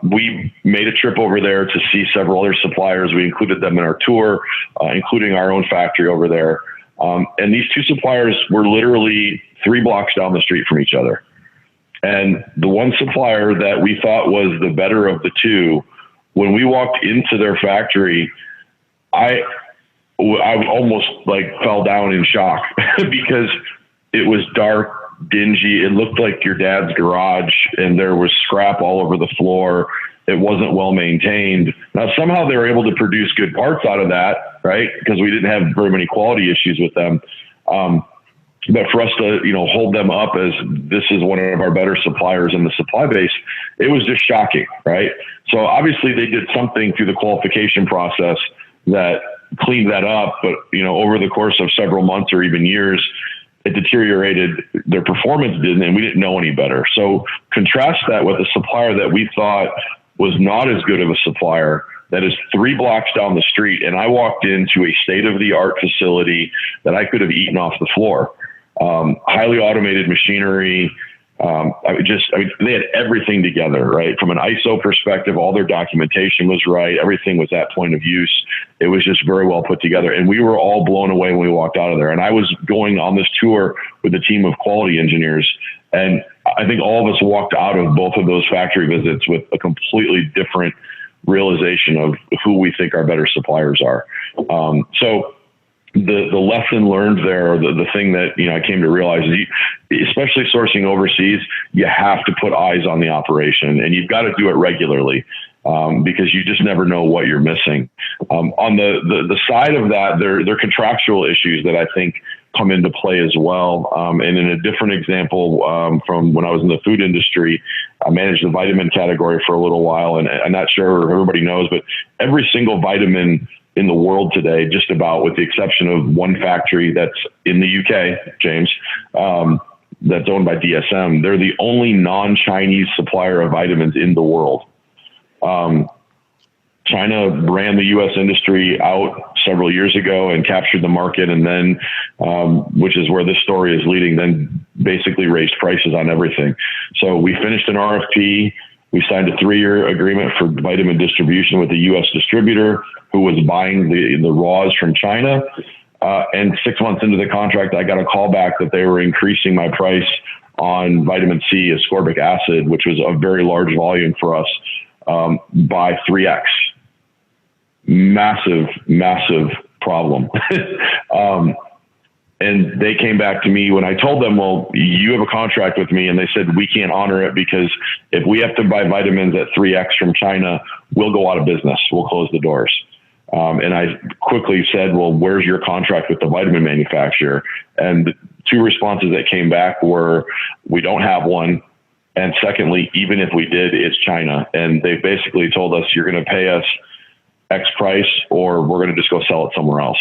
We made a trip over there to see several other suppliers. We included them in our tour, including our own factory over there. And these two suppliers were literally 3 blocks down the street from each other. And the one supplier that we thought was the better of the two, when we walked into their factory, I almost fell down in shock because it was dark, dingy. It looked like your dad's garage, and there was scrap all over the floor. It wasn't well maintained. Now, somehow they were able to produce good parts out of that, right? Because we didn't have very many quality issues with them. But for us to, hold them up as this is one of our better suppliers in the supply base, it was just shocking, right? So obviously they did something through the qualification process that cleaned that up. But, over the course of several months or even years, it deteriorated. Their performance didn't, and we didn't know any better. So contrast that with a supplier that we thought was not as good of a supplier that is 3 blocks down the street. And I walked into a state-of-the-art facility that I could have eaten off the floor. Highly automated machinery. They had everything together, right? From an ISO perspective, all their documentation was right. Everything was at point of use. It was just very well put together. And we were all blown away when we walked out of there. And I was going on this tour with a team of quality engineers. And I think all of us walked out of both of those factory visits with a completely different realization of who we think our better suppliers are. So the lesson learned there, the thing that I came to realize is, especially sourcing overseas, you have to put eyes on the operation, and you've got to do it regularly. because you just never know what you're missing. On the side of that, there are contractual issues that I think come into play as well. And in a different example, from when I was in the food industry, I managed the vitamin category for a little while, and I'm not sure everybody knows, but every single vitamin in the world today, just about, with the exception of one factory that's in the UK, James, that's owned by DSM, they're the only non-Chinese supplier of vitamins in the world. China ran the U.S. industry out several years ago and captured the market, and then, which is where this story is leading, then basically raised prices on everything. So we finished an RFP. We signed a 3-year agreement for vitamin distribution with a U.S. distributor who was buying the raws from China. And 6 months into the contract, I got a call back that they were increasing my price on vitamin C, ascorbic acid, which was a very large volume for us, by 3x. Massive problem. And they came back to me when I told them, well, you have a contract with me. And they said, we can't honor it because if we have to buy vitamins at 3x from China, we'll go out of business. We'll close the doors. And I quickly said, well, where's your contract with the vitamin manufacturer? And the 2 responses that came back were, we don't have one. And secondly, even if we did, it's China. And they basically told us, you're going to pay us X price, or we're going to just go sell it somewhere else.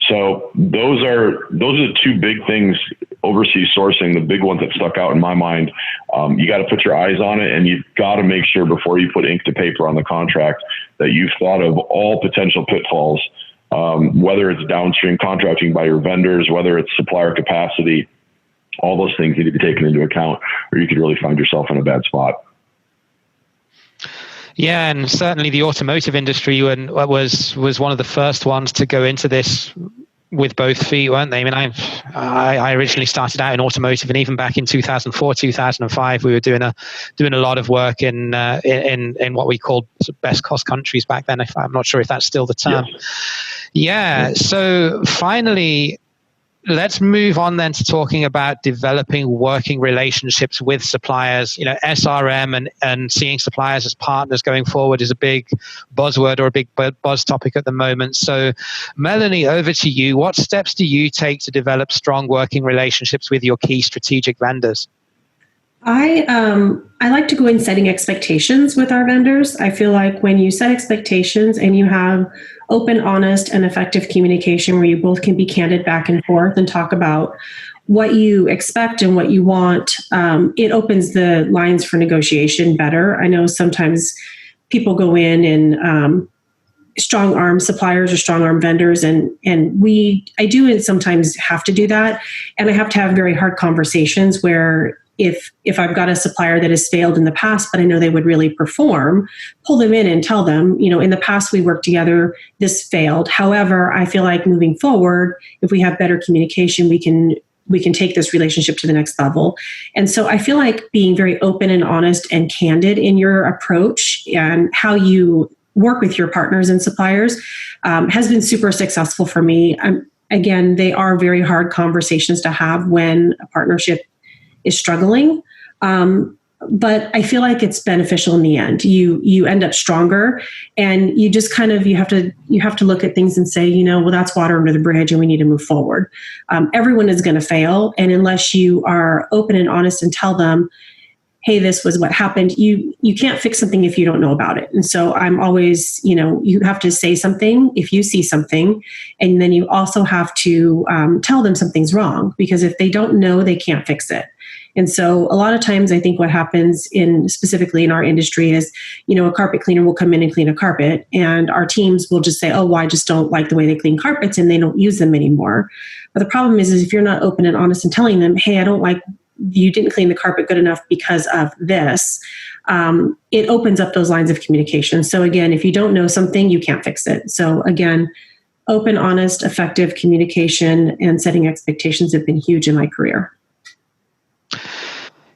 So those are the 2 big things, overseas sourcing, the big ones that stuck out in my mind. You got to put your eyes on it, and you've got to make sure before you put ink to paper on the contract that you've thought of all potential pitfalls, whether it's downstream contracting by your vendors, whether it's supplier capacity. All those things need to be taken into account, or you could really find yourself in a bad spot. Yeah, and certainly the automotive industry was one of the first ones to go into this with both feet, weren't they? I mean, I originally started out in automotive, and even back in 2004, 2005, we were doing a lot of work in what we called best cost countries back then. I'm not sure if that's still the term. Yeah. So finally, let's move on then to talking about developing working relationships with suppliers. You know, SRM and seeing suppliers as partners going forward is a big buzzword or a big buzz topic at the moment. So, Melanie, over to you. What steps do you take to develop strong working relationships with your key strategic vendors? I like to go in setting expectations with our vendors. I feel like when you set expectations and you have open, honest, and effective communication where you both can be candid back and forth and talk about what you expect and what you want, it opens the lines for negotiation better. I know sometimes people go in and strong arm suppliers or strong arm vendors, and I do sometimes have to do that, and I have to have very hard conversations where if I've got a supplier that has failed in the past, but I know they would really perform, pull them in and tell them, you know, in the past we worked together, this failed. However, I feel like moving forward, if we have better communication, we can take this relationship to the next level. And so I feel like being very open and honest and candid in your approach and how you work with your partners and suppliers has been super successful for me. Again, they are very hard conversations to have when a partnership is struggling. But I feel like it's beneficial in the end. You end up stronger, and you just kind of, you have to look at things and say, you know, well, that's water under the bridge and we need to move forward. Everyone is going to fail. And unless you are open and honest and tell them, hey, this was what happened, you can't fix something if you don't know about it. And so I'm always, you know, you have to say something if you see something, and then you also have to tell them something's wrong, because if they don't know, they can't fix it. And so a lot of times I think what happens specifically in our industry is, you know, a carpet cleaner will come in and clean a carpet, and our teams will just say, oh, well, I just don't like the way they clean carpets, and they don't use them anymore. But the problem is if you're not open and honest and telling them, hey, I don't like, you didn't clean the carpet good enough because of this, it opens up those lines of communication. So again, if you don't know something, you can't fix it. So again, open, honest, effective communication and setting expectations have been huge in my career.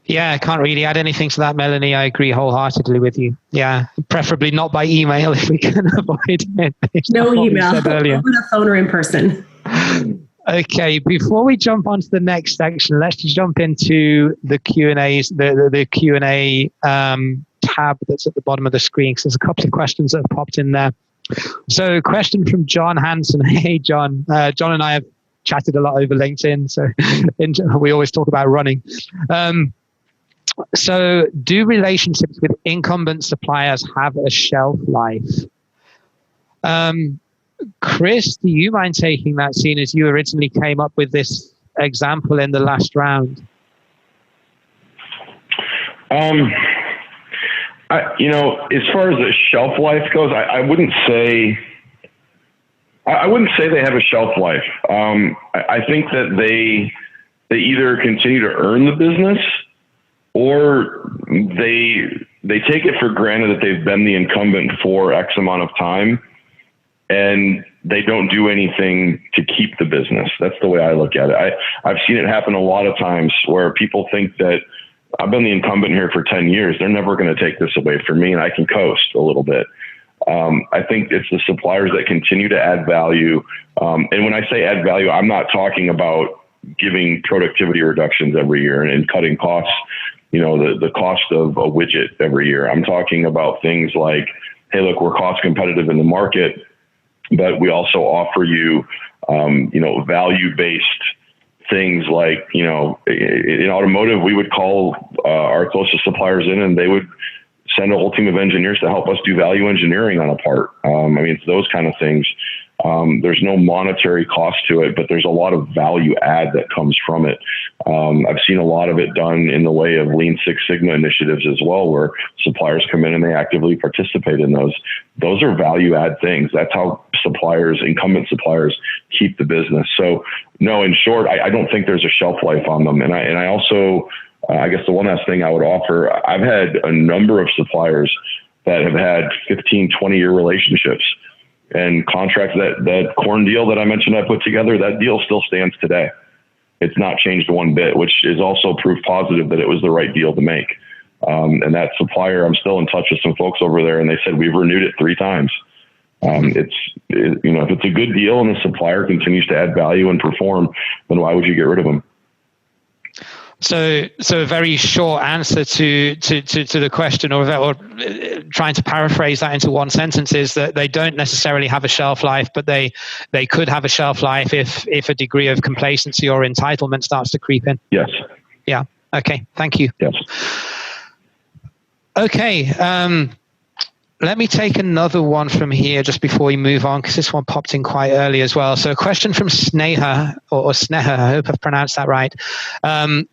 Yeah, I can't really add anything to that, Melanie. I agree wholeheartedly with you. Yeah, preferably not by email if we can avoid it. No email, over the phone or in person. Okay, before we jump on to the next section, let's just jump into the Q&As, the Q&A tab that's at the bottom of the screen, because there's a couple of questions that have popped in there. So, question from John Hansen. Hey, John. John and I have chatted a lot over LinkedIn, so we always talk about running. So, do relationships with incumbent suppliers have a shelf life? Chris, do you mind taking that, seeing as you originally came up with this example in the last round? As far as the shelf life goes, I wouldn't say they have a shelf life. I think that they either continue to earn the business, or they take it for granted that they've been the incumbent for X amount of time, and they don't do anything to keep the business. That's the way I look at it. I've seen it happen a lot of times where people think that I've been the incumbent here for 10 years. They're never going to take this away from me, and I can coast a little bit. I think it's the suppliers that continue to add value. And when I say add value, I'm not talking about giving productivity reductions every year and cutting costs, the cost of a widget every year. I'm talking about things like, hey, look, we're cost competitive in the market, but we also offer you, value-based things like, in automotive, we would call our closest suppliers in, and they would send a whole team of engineers to help us do value engineering on a part. It's those kind of things. There's no monetary cost to it, but there's a lot of value add that comes from it. I've seen a lot of it done in the way of Lean Six Sigma initiatives as well, where suppliers come in and they actively participate in those. Those are value add things. That's how incumbent suppliers keep the business. So no, in short, I don't think there's a shelf life on them. And I also, I guess the one last thing I would offer, I've had a number of suppliers that have had 15, 20-year relationships and contracts. That corn deal that I mentioned I put together, that deal still stands today. It's not changed one bit, which is also proof positive that it was the right deal to make. And that supplier, I'm still in touch with some folks over there, and they said we've renewed it 3 times. If it's a good deal and the supplier continues to add value and perform, then why would you get rid of them? So a very short answer to the question, or trying to paraphrase that into one sentence, is that they don't necessarily have a shelf life, but they could have a shelf life if a degree of complacency or entitlement starts to creep in. Yes. Yeah. Okay. Thank you. Yes. Okay. Let me take another one from here just before we move on, because this one popped in quite early as well. So a question from Sneha, or Sneha, I hope I've pronounced that right.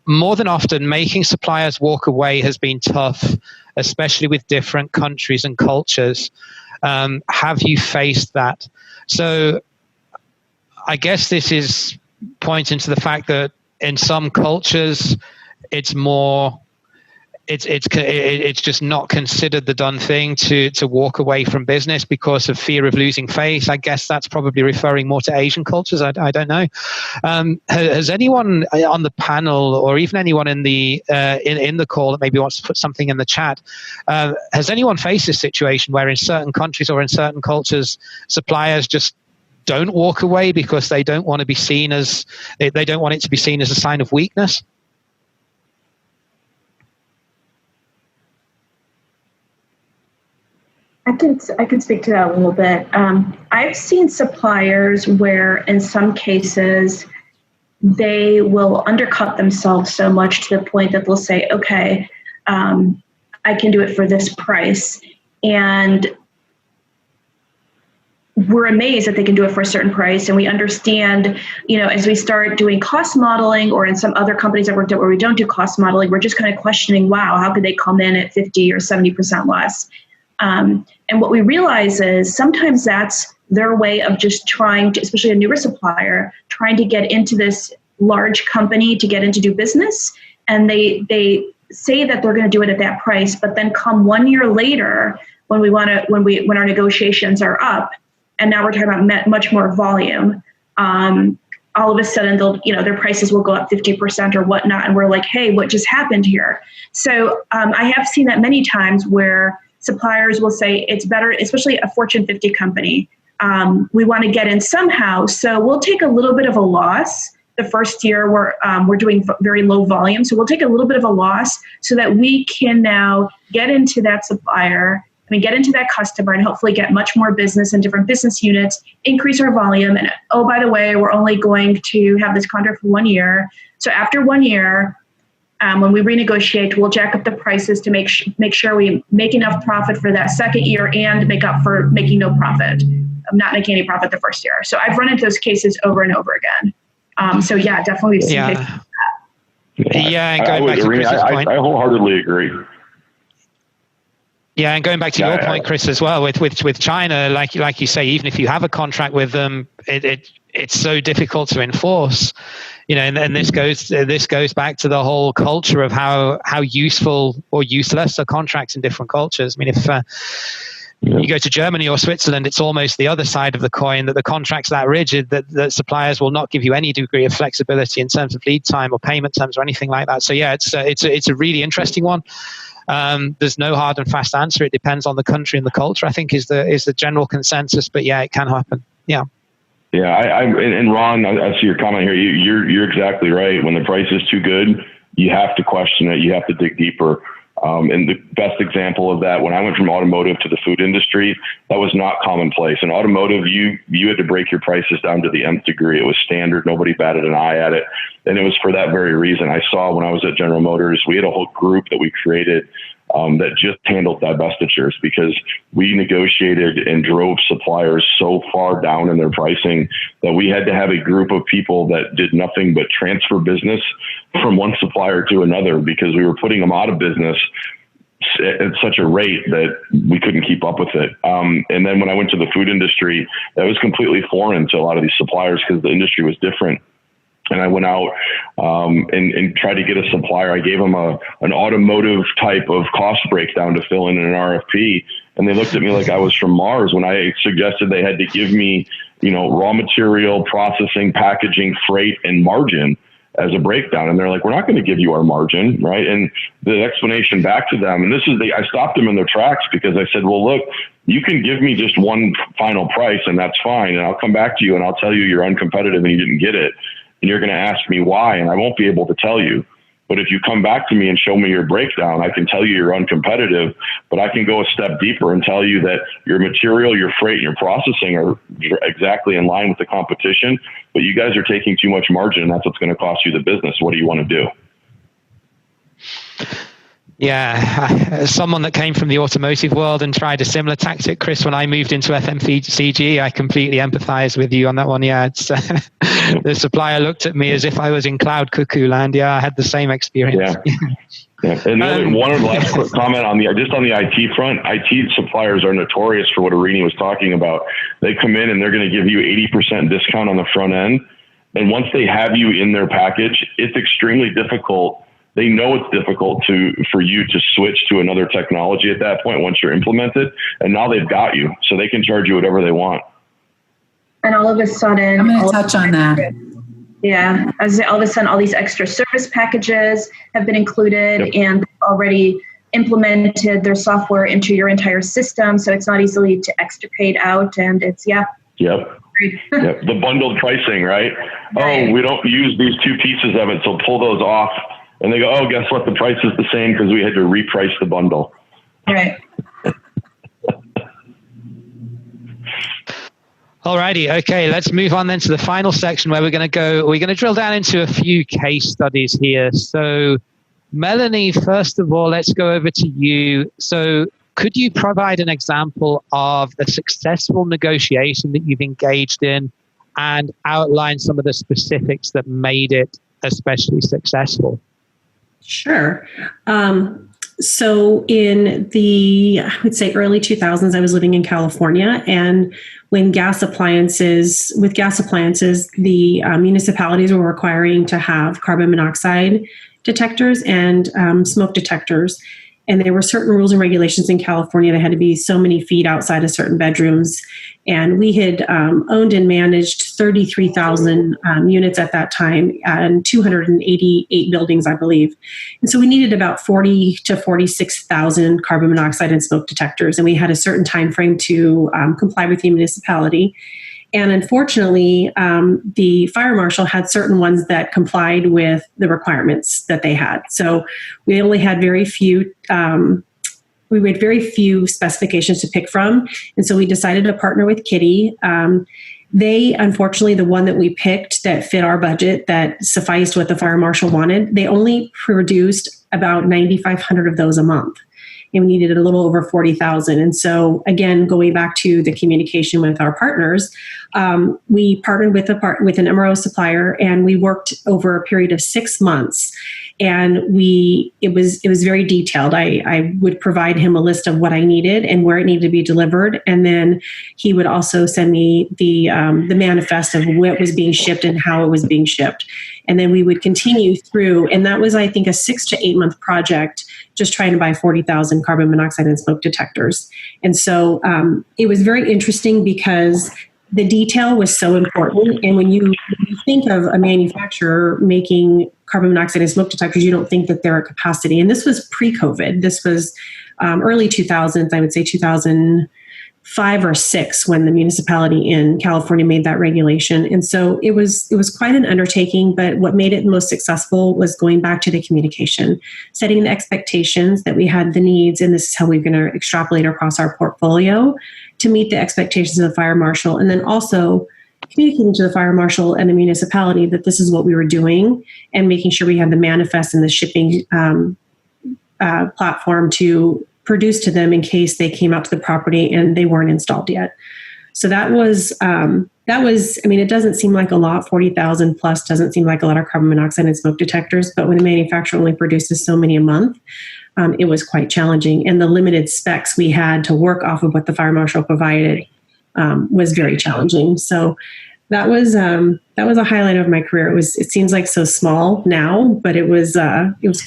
More than often, making suppliers walk away has been tough, especially with different countries and cultures. Have you faced that? So I guess this is pointing to the fact that in some cultures, it's more... It's just not considered the done thing to walk away from business because of fear of losing face. I guess that's probably referring more to Asian cultures. I don't know. Has anyone on the panel, or even anyone in the call that maybe wants to put something in the chat, has anyone faced this situation where in certain countries or in certain cultures, suppliers just don't walk away because they don't want to be seen as a sign of weakness? I can speak to that a little bit. I've seen suppliers where in some cases they will undercut themselves so much to the point that they'll say, okay, I can do it for this price. And we're amazed that they can do it for a certain price. And we understand, as we start doing cost modeling, or in some other companies that worked at where we don't do cost modeling, we're just kind of questioning, wow, how could they come in at 50 or 70% less? And what we realize is sometimes that's their way of just trying to, especially a newer supplier, trying to get into this large company to get into do business. And they say that they're going to do it at that price, but then come 1 year later when our negotiations are up, and now we're talking about much more volume. All of a sudden, their prices will go up 50% or whatnot, and we're like, hey, what just happened here? So I have seen that many times where suppliers will say it's better, especially a Fortune 50 company. We want to get in somehow, so we'll take a little bit of a loss the first year we're doing very low volume. So we'll take a little bit of a loss so that we can now get into that supplier, get into that customer and hopefully get much more business in different business units, increase our volume. And oh, by the way, we're only going to have this contract for 1 year. So after 1 year, when we renegotiate, we'll jack up the prices to make sure we make enough profit for that second year and make up for making no profit, not making any profit the first year. So I've run into those cases over and over again. So yeah, definitely. Yeah, and going back to Chris's point, I wholeheartly agree. Yeah, and going back to your point, Chris, as well, with China, like you say, even if you have a contract with them, it's so difficult to enforce. And this goes back to the whole culture of how useful or useless are contracts in different cultures. If you go to Germany or Switzerland, it's almost the other side of the coin, that the contract's that rigid that suppliers will not give you any degree of flexibility in terms of lead time or payment terms or anything like that. So yeah, it's a really interesting one. There's no hard and fast answer. It depends on the country and the culture, I think, is the general consensus. But yeah, it can happen. Yeah. Yeah, and Ron, I see your comment here. You're exactly right. When the price is too good, you have to question it. You have to dig deeper. And the best example of that, when I went from automotive to the food industry, that was not commonplace. In automotive, you had to break your prices down to the nth degree. It was standard. Nobody batted an eye at it. And it was for that very reason. I saw when I was at General Motors, we had a whole group that we created that just handled divestitures, because we negotiated and drove suppliers so far down in their pricing that we had to have a group of people that did nothing but transfer business from one supplier to another, because we were putting them out of business at such a rate that we couldn't keep up with it. And then when I went to the food industry, that was completely foreign to a lot of these suppliers because the industry was different. And I went out and tried to get a supplier. I gave them an automotive type of cost breakdown to fill in an RFP. And they looked at me like I was from Mars when I suggested they had to give me, raw material, processing, packaging, freight, and margin as a breakdown. And they're like, we're not going to give you our margin, right? And the explanation back to them, and I stopped them in their tracks, because I said, well, look, you can give me just one final price and that's fine. And I'll come back to you and I'll tell you you're uncompetitive and you didn't get it. And you're going to ask me why, and I won't be able to tell you. But if you come back to me and show me your breakdown, I can tell you you're uncompetitive, but I can go a step deeper and tell you that your material, your freight, and your processing are exactly in line with the competition, but you guys are taking too much margin, and that's what's going to cost you the business. What do you want to do? Yeah, as someone that came from the automotive world and tried a similar tactic, Chris, when I moved into FMCG, I completely empathize with you on that one. Yeah, it's, the supplier looked at me as if I was in cloud cuckoo land. Yeah, I had the same experience. Yeah. And one of the last quick comment on the IT front, IT suppliers are notorious for what Erini was talking about. They come in and they're going to give you 80% discount on the front end. And once they have you in their package, it's extremely difficult. They know it's difficult for you to switch to another technology at that point once you're implemented, and now they've got you, so they can charge you whatever they want. And all of a sudden, I'm going to touch on that. Yeah, as all of a sudden, all these extra service packages have been included, and they've already implemented their software into your entire system, so it's not easily to extricate out, and it's Yep. The bundled pricing, right? Oh, we don't use these two pieces of it, so pull those off. And they go, oh, guess what? The price is the same because we had to reprice the bundle. Right. Alrighty. Okay. Let's move on then to the final section where we're going to drill down into a few case studies here. So Melanie, first of all, let's go over to you. So could you provide an example of a successful negotiation that you've engaged in and outline some of the specifics that made it especially successful? Sure. So in the, I would say early 2000s, I was living in California, and when with gas appliances, the municipalities were requiring to have carbon monoxide detectors and smoke detectors. And there were certain rules and regulations in California that had to be so many feet outside of certain bedrooms. And we had owned and managed 33,000 units at that time and 288 buildings, I believe. And so we needed about 40 to 46,000 carbon monoxide and smoke detectors. And we had a certain time frame to comply with the municipality. And unfortunately, the fire marshal had certain ones that complied with the requirements that they had. So we only had very few. We had very few specifications to pick from, and so we decided to partner with Kitty. They, unfortunately, the one that we picked that fit our budget, that sufficed what the fire marshal wanted, they only produced about 9,500 of those a month. And we needed a little over 40,000. And so, again, going back to the communication with our partners, we partnered with an MRO supplier, and we worked over a period of 6 months. And it was very detailed. I would provide him a list of what I needed and where it needed to be delivered, and then he would also send me the manifest of what was being shipped and how it was being shipped. And then we would continue through, and that was, I think, a 6 to 8 month project, just trying to buy 40,000 carbon monoxide and smoke detectors. And so it was very interesting because the detail was so important. And when you think of a manufacturer making carbon monoxide and smoke detectors, you don't think that they're at capacity. And this was pre-COVID. This was early 2000s, I would say 2005 or 6, when the municipality in California made that regulation. And so it was quite an undertaking, but what made it most successful was going back to the communication, setting the expectations that we had the needs, and this is how we're going to extrapolate across our portfolio to meet the expectations of the fire marshal, and then also communicating to the fire marshal and the municipality that this is what we were doing, and making sure we had the manifest and the shipping platform to produce to them in case they came out to the property and they weren't installed yet. So that was, I mean, it doesn't seem like a lot. 40,000 plus doesn't seem like a lot of carbon monoxide and smoke detectors, but when the manufacturer only produces so many a month, it was quite challenging. And the limited specs we had to work off of what the fire marshal provided was very challenging. So that was a highlight of my career. It seems like so small now, but it was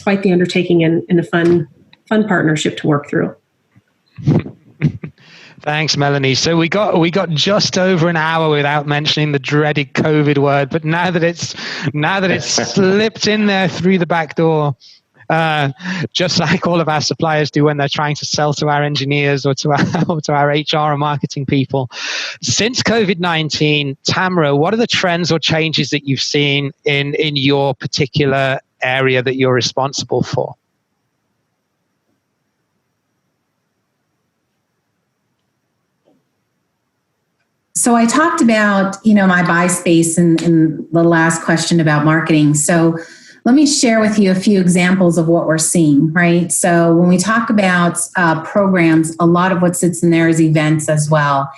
quite the undertaking and a fun partnership to work through. Thanks, Melanie. So we got just over an hour without mentioning the dreaded COVID word, but now that it's slipped in there through the back door, just like all of our suppliers do when they're trying to sell to our engineers or to our HR or marketing people. Since COVID-19, Tamra, what are the trends or changes that you've seen in your particular area that you're responsible for? So I talked about, my buy space in the last question about marketing. So let me share with you a few examples of what we're seeing, right? So when we talk about programs, a lot of what sits in there is events as well.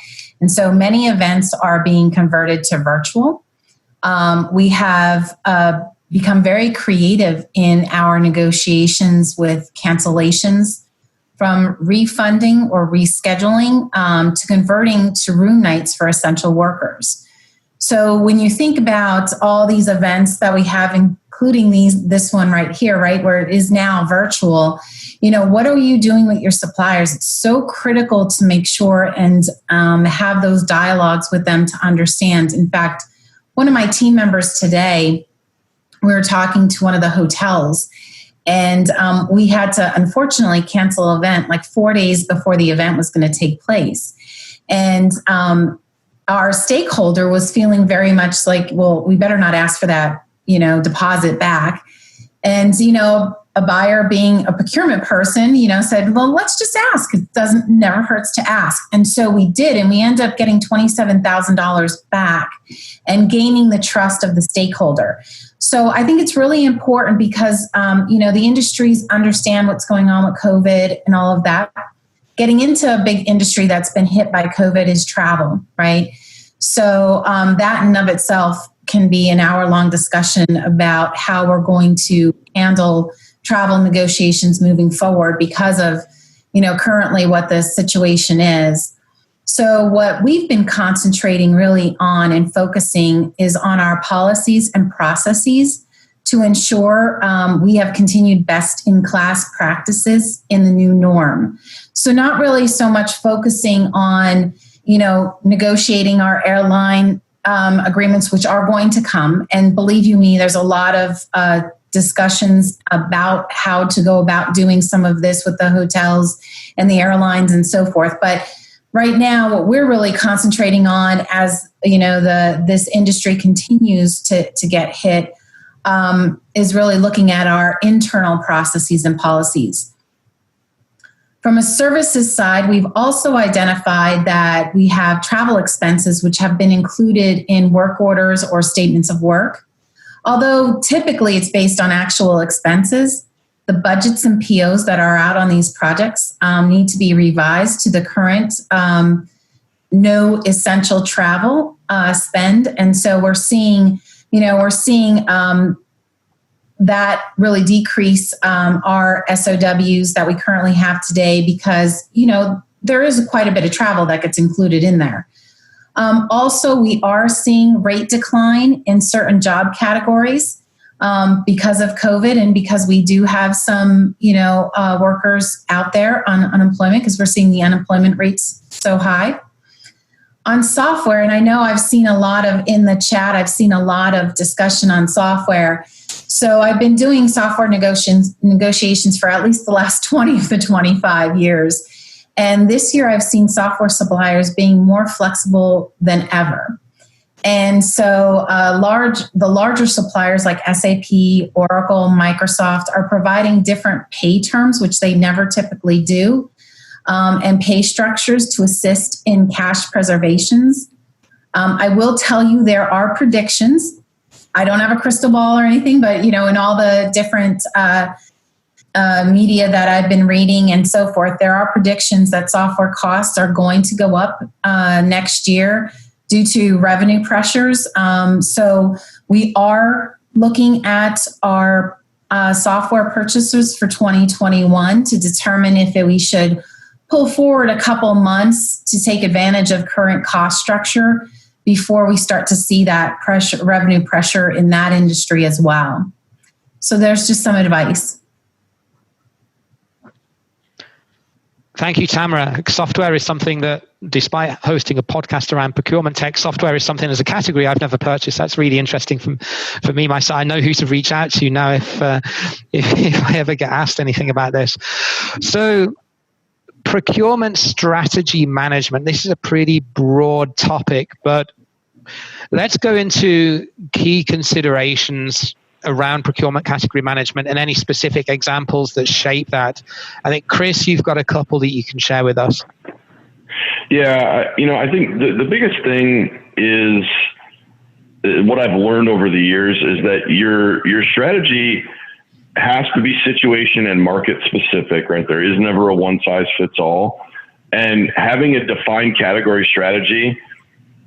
And so many events are being converted to virtual. We have become very creative in our negotiations with cancellations, from refunding or rescheduling to converting to room nights for essential workers. So when you think about all these events that we have, including this one right here, right, where it is now virtual, what are you doing with your suppliers? It's so critical to make sure and have those dialogues with them to understand. In fact, one of my team members today, we were talking to one of the hotels, and we had to, unfortunately, cancel an event like 4 days before the event was going to take place. And our stakeholder was feeling very much like, well, we better not ask for that, deposit back. And, a buyer being a procurement person, said, well, let's just ask. It never hurts to ask. And so we did, and we ended up getting $27,000 back and gaining the trust of the stakeholder. So I think it's really important because, the industries understand what's going on with COVID and all of that. Getting into a big industry that's been hit by COVID is travel, right? So that in of itself can be an hour-long discussion about how we're going to handle travel negotiations moving forward because of, currently what the situation is. So what we've been concentrating really on and focusing is on our policies and processes to ensure we have continued best-in-class practices in the new norm. So not really so much focusing on, negotiating our airline agreements, which are going to come. And believe you me, there's a lot of discussions about how to go about doing some of this with the hotels and the airlines and so forth. But right now, what we're really concentrating on as this industry continues to get hit, is really looking at our internal processes and policies. From a services side, we've also identified that we have travel expenses which have been included in work orders or statements of work. Although typically it's based on actual expenses, the budgets and POs that are out on these projects need to be revised to the current no essential travel spend. And so we're seeing that really decrease our SOWs that we currently have today because, there is quite a bit of travel that gets included in there. Also, we are seeing rate decline in certain job categories because of COVID and because we do have some, workers out there on unemployment because we're seeing the unemployment rates so high. On software, and I know I've seen a lot of discussion on software. So I've been doing software negotiations for at least the last 20 to 25 years. And this year I've seen software suppliers being more flexible than ever. And so the larger suppliers like SAP, Oracle, Microsoft are providing different pay terms, which they never typically do, and pay structures to assist in cash preservations. I will tell you there are predictions. I don't have a crystal ball or anything, but in all the different media that I've been reading and so forth, there are predictions that software costs are going to go up next year due to revenue pressures. So we are looking at our software purchases for 2021 to determine if we should pull forward a couple months to take advantage of current cost structure before we start to see that revenue pressure in that industry as well. So there's just some advice. Thank you, Tamra. Software is something that, despite hosting a podcast around procurement tech, software is something as a category I've never purchased. That's really interesting for me myself. I know who to reach out to now if I ever get asked anything about this. So, procurement strategy management. This is a pretty broad topic, but let's go into key considerations around procurement category management and any specific examples that shape that. I think, Chris, you've got a couple that you can share with us. Yeah, I think the biggest thing is what I've learned over the years is that your strategy has to be situation and market specific, right? There is never a one size fits all. And having a defined category strategy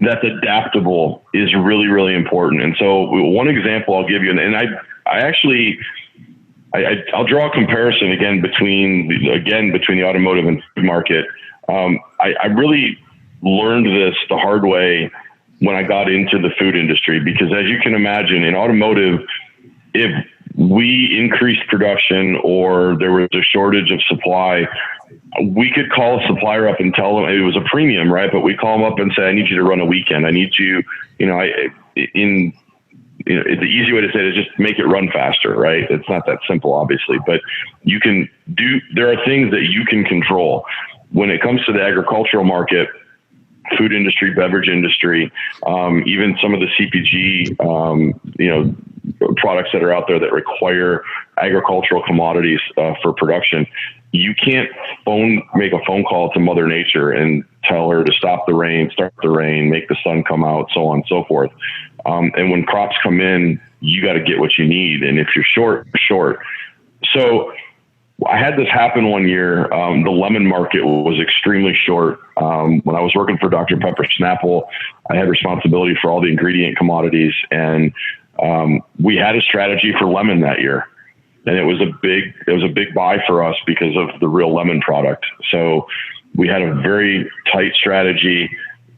that's adaptable is really, really important. And so one example I'll give you, and I'll draw a comparison again between the automotive and food market. I really learned this the hard way when I got into the food industry, because as you can imagine, in automotive, if we increased production or there was a shortage of supply, we could call a supplier up and tell them it was a premium, right? But we call them up and say, I need you to run a weekend. I need you, the easy way to say it is just make it run faster, right? It's not that simple, obviously, but there are things that you can control. When it comes to the agricultural market, food industry, beverage industry, even some of the CPG, products that are out there that require agricultural commodities for production, you can't make a phone call to Mother Nature and tell her to stop the rain, start the rain, make the sun come out, so on and so forth. And when crops come in, you got to get what you need. And if you're short, you're short. So I had this happen one year. The lemon market was extremely short. When I was working for Dr. Pepper Snapple, I had responsibility for all the ingredient commodities, and we had a strategy for lemon that year. And it was a big buy for us because of the real lemon product. So we had a very tight strategy,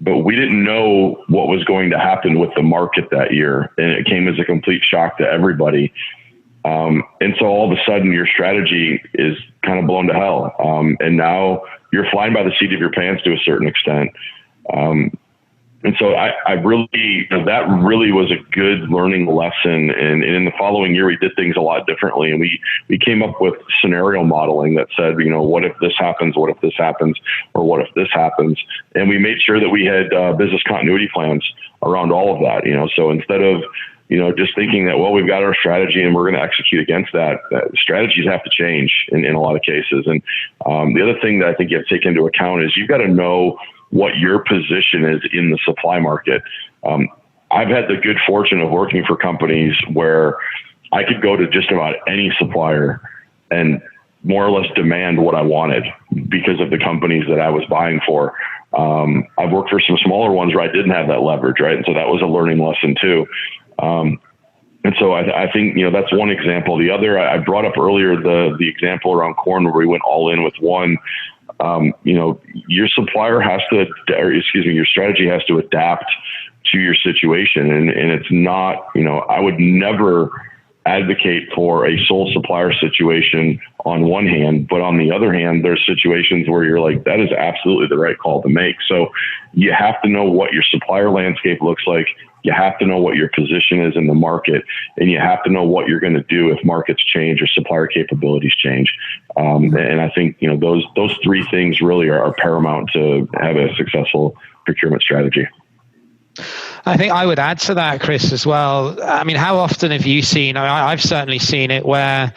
but we didn't know what was going to happen with the market that year. And it came as a complete shock to everybody. And so all of a sudden your strategy is kind of blown to hell. And now you're flying by the seat of your pants to a certain extent. And so I really, that really was a good learning lesson. And in the following year, we did things a lot differently. And we came up with scenario modeling that said, what if this happens? What if this happens? Or what if this happens? And we made sure that we had business continuity plans around all of that, so instead of, just thinking that, well, we've got our strategy and we're going to execute against that, strategies have to change in a lot of cases. And the other thing that I think you have to take into account is you've got to know what your position is in the supply market. I've had the good fortune of working for companies where I could go to just about any supplier and more or less demand what I wanted because of the companies that I was buying for. I've worked for some smaller ones where I didn't have that leverage, right? And so that was a learning lesson too. And so I think, that's one example. The other, I brought up earlier, the example around corn where we went all in with one. Your supplier has to, your strategy has to adapt to your situation. And it's not, I would never advocate for a sole supplier situation on one hand, but on the other hand, there's situations where you're like, that is absolutely the right call to make. So you have to know what your supplier landscape looks like. You have to know what your position is in the market, and you have to know what you're going to do if markets change or supplier capabilities change. And I think, those three things really are paramount to have a successful procurement strategy. I think I would add to that, Chris, as well. I mean, how often have you seen, I've certainly seen it, where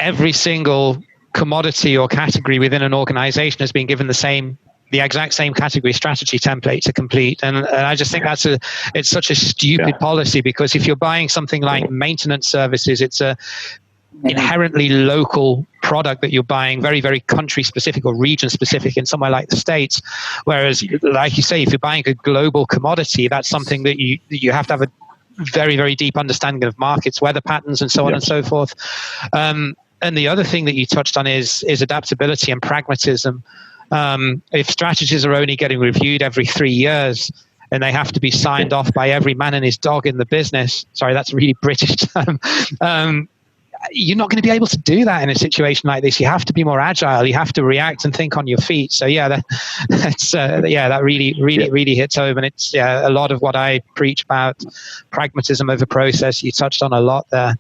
every single commodity or category within an organization has been given the exact same category strategy template to complete. And I just think it's such a stupid policy, because if you're buying something like maintenance services, it's a inherently local product that you're buying, very, very country specific or region specific in somewhere like the States. Whereas, like you say, if you're buying a global commodity, that's something that you have to have a very, very deep understanding of markets, weather patterns, and so on and so forth. And the other thing that you touched on is adaptability and pragmatism. If strategies are only getting reviewed every 3 years and they have to be signed off by every man and his dog in the business, sorry, that's a really British term, you're not going to be able to do that in a situation like this. You have to be more agile. You have to react and think on your feet. So that really hits home. And it's a lot of what I preach about pragmatism over process. You touched on a lot there.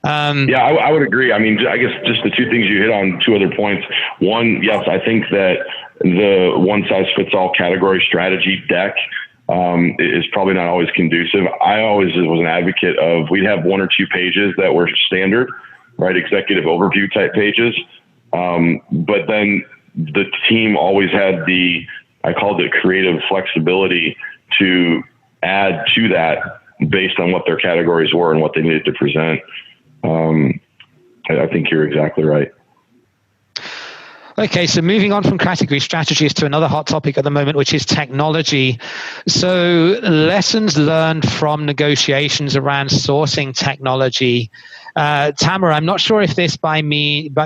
I would agree. I mean, I guess just the two things you hit on, two other points. One, yes, I think that the one size fits all category strategy deck is probably not always conducive. I always was an advocate of, we'd have 1 or 2 pages that were standard, right? Executive overview type pages. But then the team always had I called it creative flexibility to add to that based on what their categories were and what they needed to present. I think you're exactly right. Okay, so moving on from category strategies to another hot topic at the moment, which is technology. So lessons learned from negotiations around sourcing technology. Tamra, I'm not sure if this but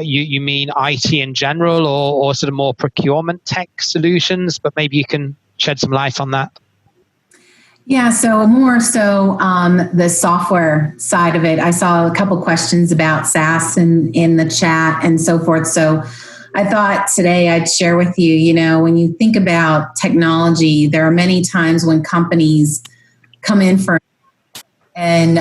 you mean IT in general or sort of more procurement tech solutions, but maybe you can shed some light on that. Yeah, so more so the software side of it. I saw a couple questions about SaaS in the chat and so forth. So I thought today I'd share with you, when you think about technology, there are many times when companies come in in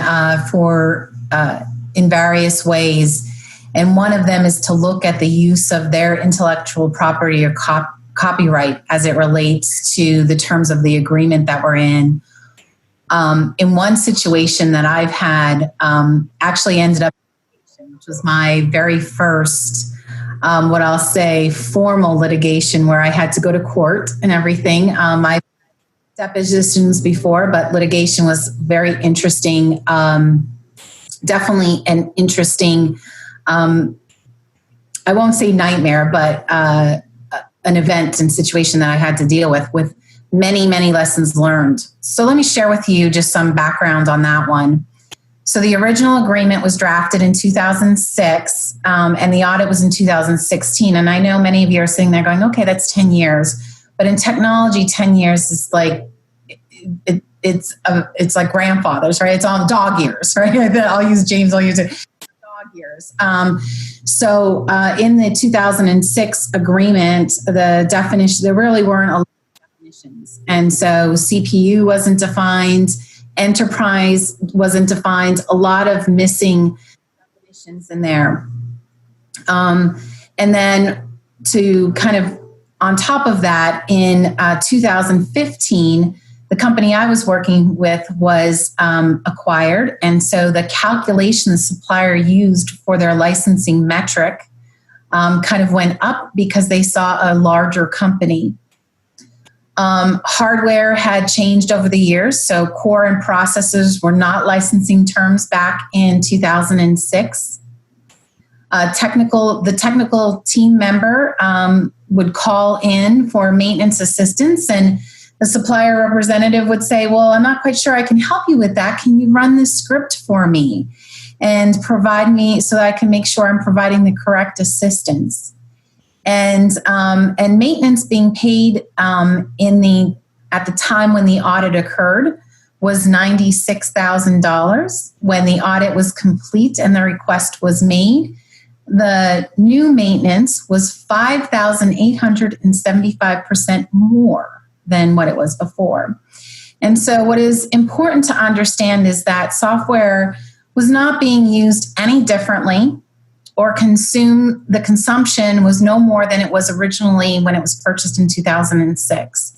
various ways. And one of them is to look at the use of their intellectual property or copyright as it relates to the terms of the agreement that we're in. In one situation that I've had, actually ended up, which was my very first what I'll say formal litigation, where I had to go to court and everything. My depositions before, but litigation was very interesting. Definitely an interesting, I won't say nightmare, but an event and situation that I had to deal with many, many lessons learned. So let me share with you just some background on that one. So the original agreement was drafted in 2006, and the audit was in 2016. And I know many of you are sitting there going, okay, that's 10 years. But in technology, 10 years is like, it's like grandfathers, right? It's on dog years, right? I'll use it. Dog years. So in the 2006 agreement, the definition, there really weren't a lot of definitions. And so CPU wasn't defined, enterprise wasn't defined, a lot of missing definitions in there. And then to kind of on top of that, in 2015, the company I was working with was acquired. And so the calculation the supplier used for their licensing metric kind of went up because they saw a larger company. Hardware had changed over the years. So core and processors were not licensing terms back in 2006. The technical team member would call in for maintenance assistance, and the supplier representative would say, well, I'm not quite sure I can help you with that. Can you run this script for me and provide me so that I can make sure I'm providing the correct assistance? And maintenance being paid at the time when the audit occurred was $96,000. When the audit was complete and the request was made, the new maintenance was 5,875% more than what it was before. And so what is important to understand is that software was not being used any differently, or the consumption was no more than it was originally when it was purchased in 2006.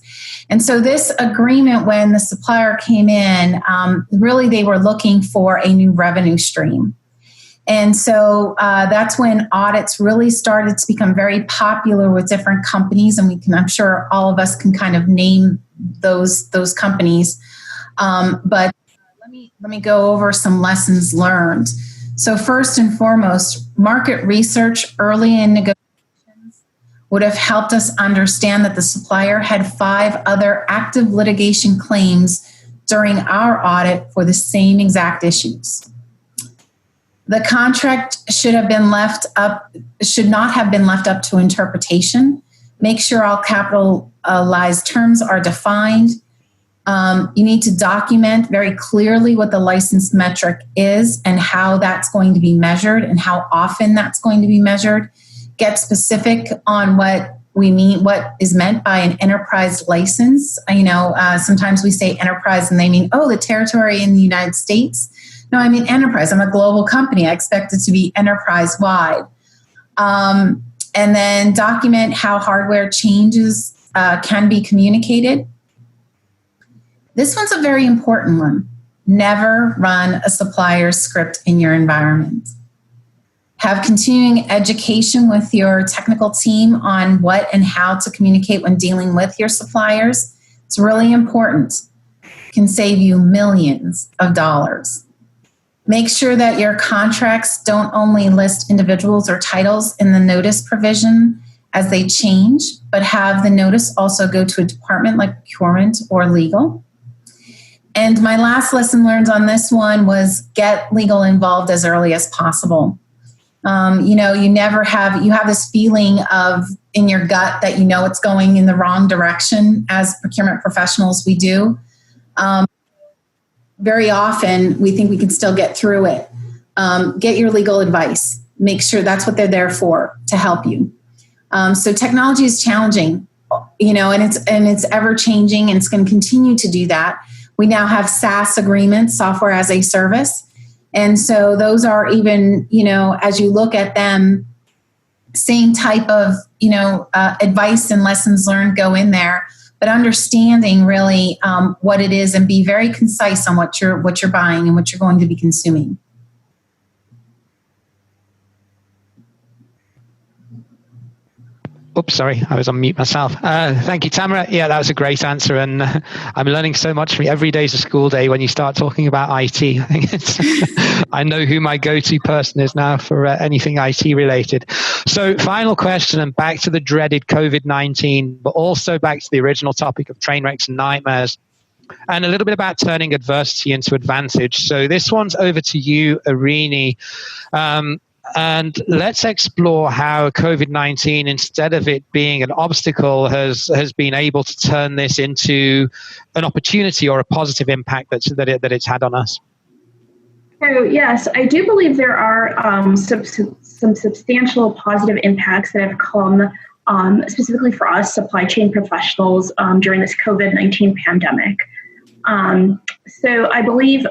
And so this agreement, when the supplier came in, really they were looking for a new revenue stream. And so that's when audits really started to become very popular with different companies, and I'm sure all of us can kind of name those companies. But let me go over some lessons learned. So first and foremost, market research early in negotiations would have helped us understand that the supplier had 5 other active litigation claims during our audit for the same exact issues. The contract should not have been left up to interpretation. Make sure all capitalized terms are defined. You need to document very clearly what the license metric is and how that's going to be measured and how often that's going to be measured. Get specific on what is meant by an enterprise license. Sometimes we say enterprise and they mean, the territory in the United States. No, I mean enterprise. I'm a global company. I expect it to be enterprise-wide. And then document how hardware changes can be communicated. This one's a very important one. Never run a supplier script in your environment. Have continuing education with your technical team on what and how to communicate when dealing with your suppliers. It's really important. It can save you millions of dollars. Make sure that your contracts don't only list individuals or titles in the notice provision as they change, but have the notice also go to a department like procurement or legal. And my last lesson learned on this one was get legal involved as early as possible. You have this feeling in your gut that it's going in the wrong direction. As procurement professionals, we do. Very often, we think we can still get through it. Get your legal advice. Make sure that's what they're there for, to help you. So technology is challenging, and it's ever changing, and it's going to continue to do that. We now have SaaS agreements, software as a service. And so those are even, as you look at them, same type of, advice and lessons learned go in there, but understanding really what it is and be very concise on what you're buying and what you're going to be consuming. Oops, sorry, I was on mute myself. Thank you, Tamra. Yeah, that was a great answer, and I'm learning so much from you. Every day's a school day when you start talking about IT. I think I know who my go-to person is now for anything IT related. So, final question, and back to the dreaded COVID-19, but also back to the original topic of train wrecks and nightmares, and a little bit about turning adversity into advantage. So, this one's over to you, Erini. And let's explore how COVID-19, instead of it being an obstacle, has been able to turn this into an opportunity or a positive impact that it's had on us. So yes, I do believe there are some substantial positive impacts that have come specifically for us supply chain professionals during this COVID-19 pandemic. So I believe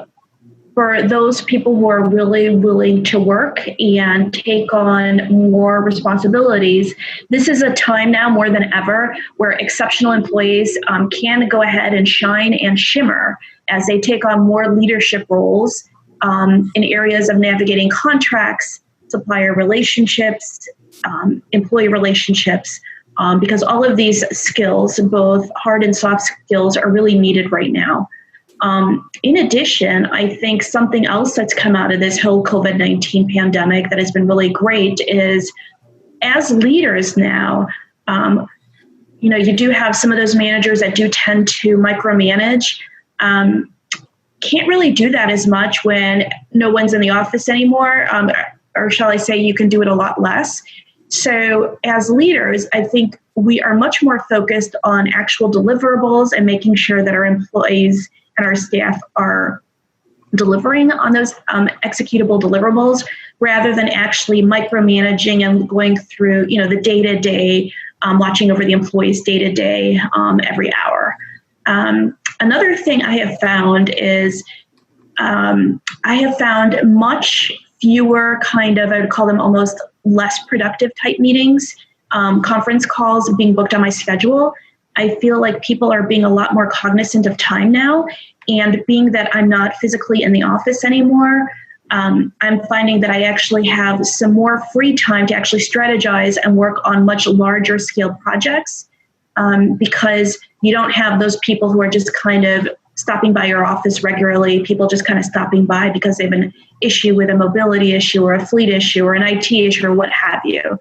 for those people who are really willing to work and take on more responsibilities, this is a time now more than ever where exceptional employees can go ahead and shine and shimmer as they take on more leadership roles in areas of navigating contracts, supplier relationships, employee relationships, because all of these skills, both hard and soft skills, are really needed right now. In addition, I think something else that's come out of this whole COVID-19 pandemic that has been really great is, as leaders now, you do have some of those managers that do tend to micromanage. Can't really do that as much when no one's in the office anymore, or shall I say you can do it a lot less. So as leaders, I think we are much more focused on actual deliverables and making sure that our employees and our staff are delivering on those executable deliverables rather than actually micromanaging and going through, the day-to-day, watching over the employees day-to-day every hour. Another thing I have found is much fewer I would call them almost less productive type meetings, conference calls being booked on my schedule. I feel like people are being a lot more cognizant of time now, and being that I'm not physically in the office anymore, I'm finding that I actually have some more free time to actually strategize and work on much larger scale projects, because you don't have those people who are just kind of stopping by your office regularly, people just kind of stopping by because they have an issue with a mobility issue or a fleet issue or an IT issue or what have you.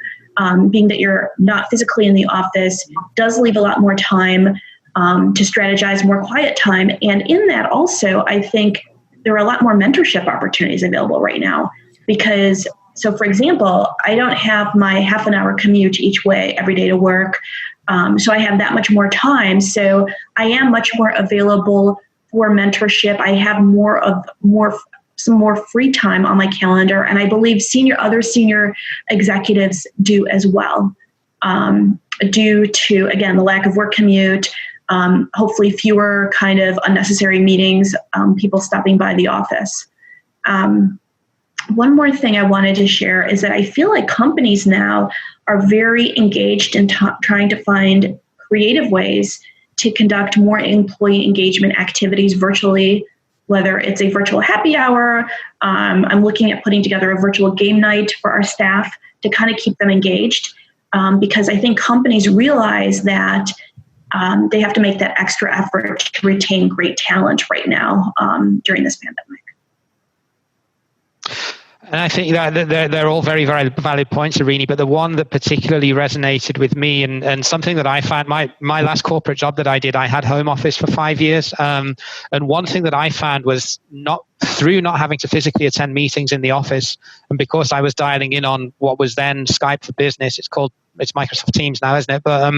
Being that you're not physically in the office does leave a lot more time to strategize, more quiet time. And in that also, I think there are a lot more mentorship opportunities available right now because, so for example, I don't have my half an hour commute each way every day to work. So I have that much more time. So I am much more available for mentorship. I have some more free time on my calendar, and I believe other senior executives do as well, due to, again, the lack of work commute, hopefully fewer kind of unnecessary meetings, people stopping by the office. One more thing I wanted to share is that I feel like companies now are very engaged in trying to find creative ways to conduct more employee engagement activities virtually, whether it's a virtual happy hour. I'm looking at putting together a virtual game night for our staff to kind of keep them engaged, because I think companies realize that they have to make that extra effort to retain great talent right now during this pandemic. And I think that they're all very, very valid points, Erini, but the one that particularly resonated with me and something that I found, my last corporate job that I did, I had home office for 5 years. And one thing that I found was not having to physically attend meetings in the office, and because I was dialing in on what was then Skype for Business, it's Microsoft Teams now, isn't it? But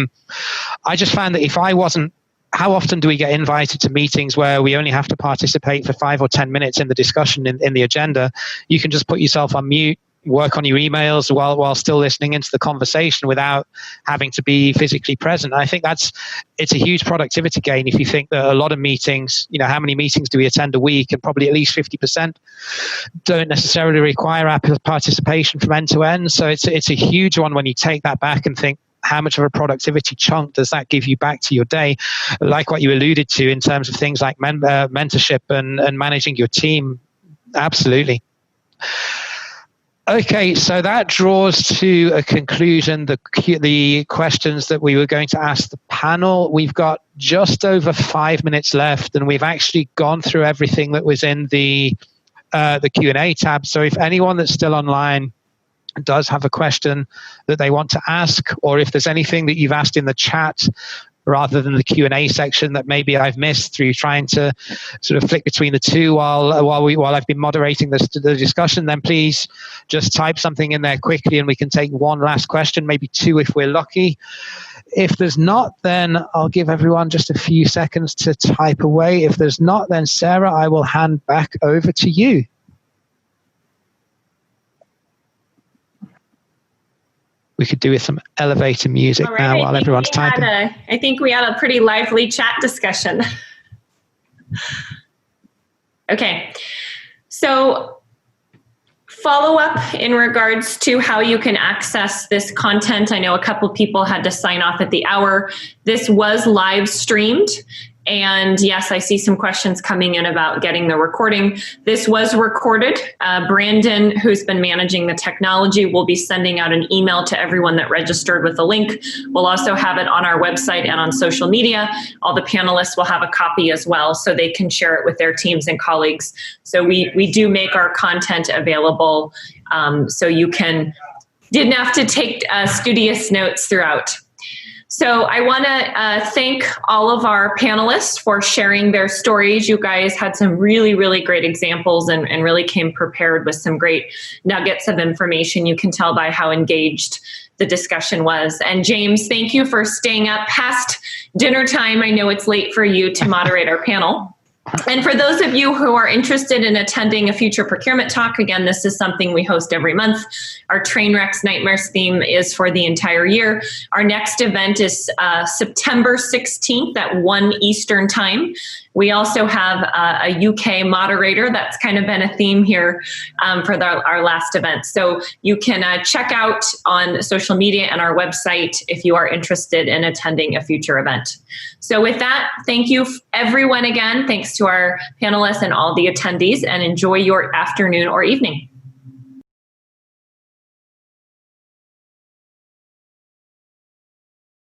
I just found that if I wasn't, how often do we get invited to meetings where we only have to participate for 5 or 10 minutes in the discussion in the agenda? You can just put yourself on mute, work on your emails while still listening into the conversation without having to be physically present. I think it's a huge productivity gain if you think that a lot of meetings, how many meetings do we attend a week, and probably at least 50% don't necessarily require our participation from end to end. So it's a huge one when you take that back and think, how much of a productivity chunk does that give you back to your day? Like what you alluded to in terms of things like mentorship and managing your team. Absolutely. Okay, so that draws to a conclusion the questions that we were going to ask the panel. We've got just over 5 minutes left, and we've actually gone through everything that was in the Q&A tab. So if anyone that's still online does have a question that they want to ask, or if there's anything that you've asked in the chat rather than the Q&A section that maybe I've missed through trying to sort of flick between the two while I've been moderating the discussion, then please just type something in there quickly and we can take one last question, maybe two if we're lucky. If there's not, then I'll give everyone just a few seconds to type away. If there's not, then Sarah, I will hand back over to you. we could do with some elevator music All right, now while everyone's typing. I think we had a pretty lively chat discussion. Okay, so follow up in regards to how you can access this content. I know a couple people had to sign off at the hour. This was live streamed. And yes, I see some questions coming in about getting the recording. This was recorded. Brandon, who's been managing the technology, will be sending out an email to everyone that registered with the link. We'll also have it on our website and on social media. All the panelists will have a copy as well, so they can share it with their teams and colleagues. So we do make our content available, so you didn't have to take studious notes throughout. So I want to thank all of our panelists for sharing their stories. You guys had some really, really great examples and really came prepared with some great nuggets of information. You can tell by how engaged the discussion was. And James, thank you for staying up past dinner time. I know it's late for you to moderate our panel. And for those of you who are interested in attending a future procurement talk, again, this is something we host every month. Our Train Wrecks Nightmares theme is for the entire year. Our next event is September 16th at 1 Eastern time. We also have a UK moderator. That's kind of been a theme here for our last event. So you can check out on social media and our website if you are interested in attending a future event. So with that, thank you everyone again. Thanks to our panelists and all the attendees, and enjoy your afternoon or evening.